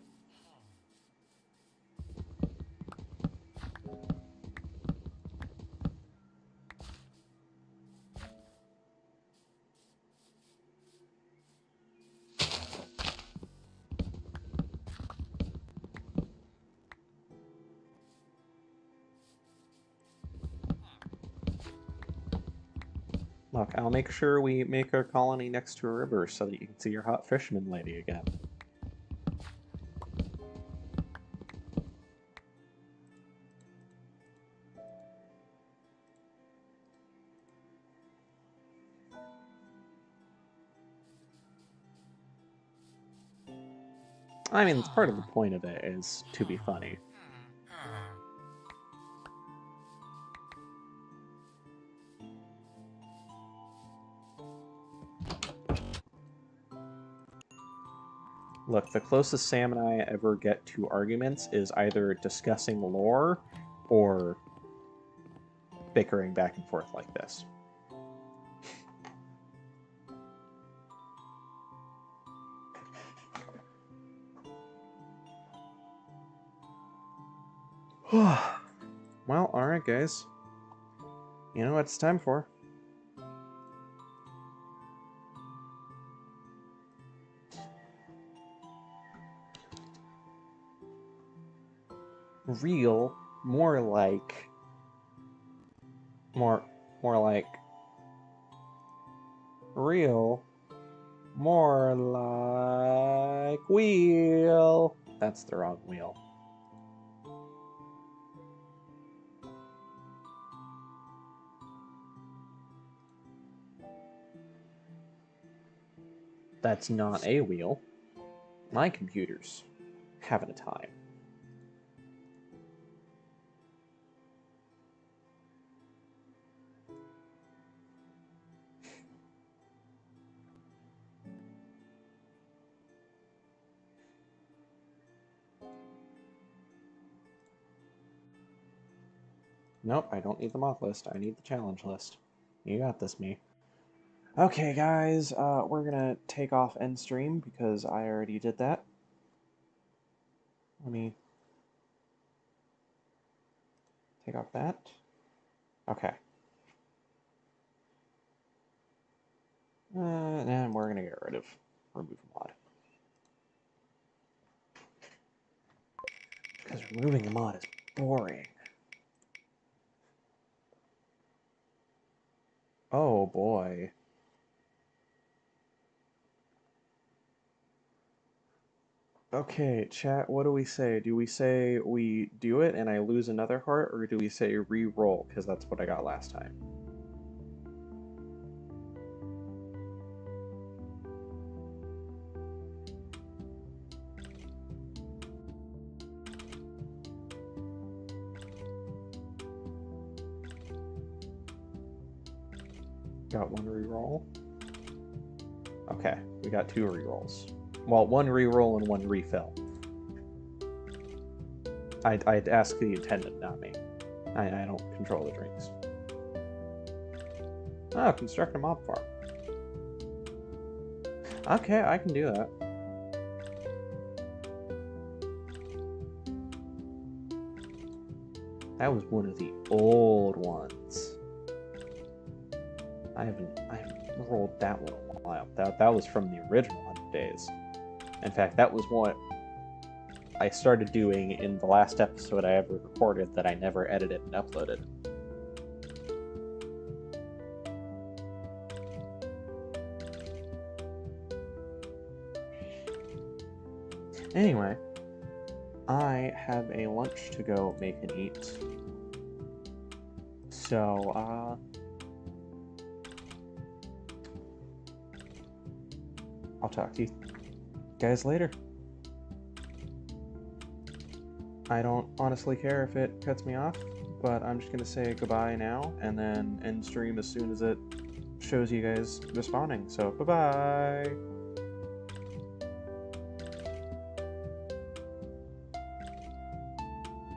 [SPEAKER 1] Look, I'll make sure we make a colony next to a river so that you can see your hot fisherman lady again. I mean, it's part of the point of it is to be funny. Look, the closest Sam and I ever get to arguments is either discussing lore or bickering back and forth like this. Well, alright guys. You know what it's time for? Real, more like real, more like wheel. That's the wrong wheel. That's not a wheel. My computer's having a time. Nope, I don't need the moth list. I need the challenge list. You got this, me. Okay, guys, we're gonna take off end stream because I already did that. Let me take off that. Okay. And we're gonna get rid of remove mod. Because removing the mod is boring. Oh boy. Okay, chat, what do we say? Do we say we do it and I lose another heart, or do we say re-roll? Because that's what I got last time. Got one reroll. Okay, we got 2 rerolls. Well, 1 reroll and 1 refill. I'd ask the attendant, not me. I don't control the drinks. Oh, construct a mob farm. Okay, I can do that. That was one of the old ones. I haven't rolled that one in a while. That was from the original 100 days. In fact, that was what I started doing in the last episode I ever recorded that I never edited and uploaded. Anyway, I have a lunch to go make and eat. So, I'll talk to you guys later. I don't honestly care if it cuts me off, but I'm just going to say goodbye now and then end stream as soon as it shows you guys responding. So, bye-bye!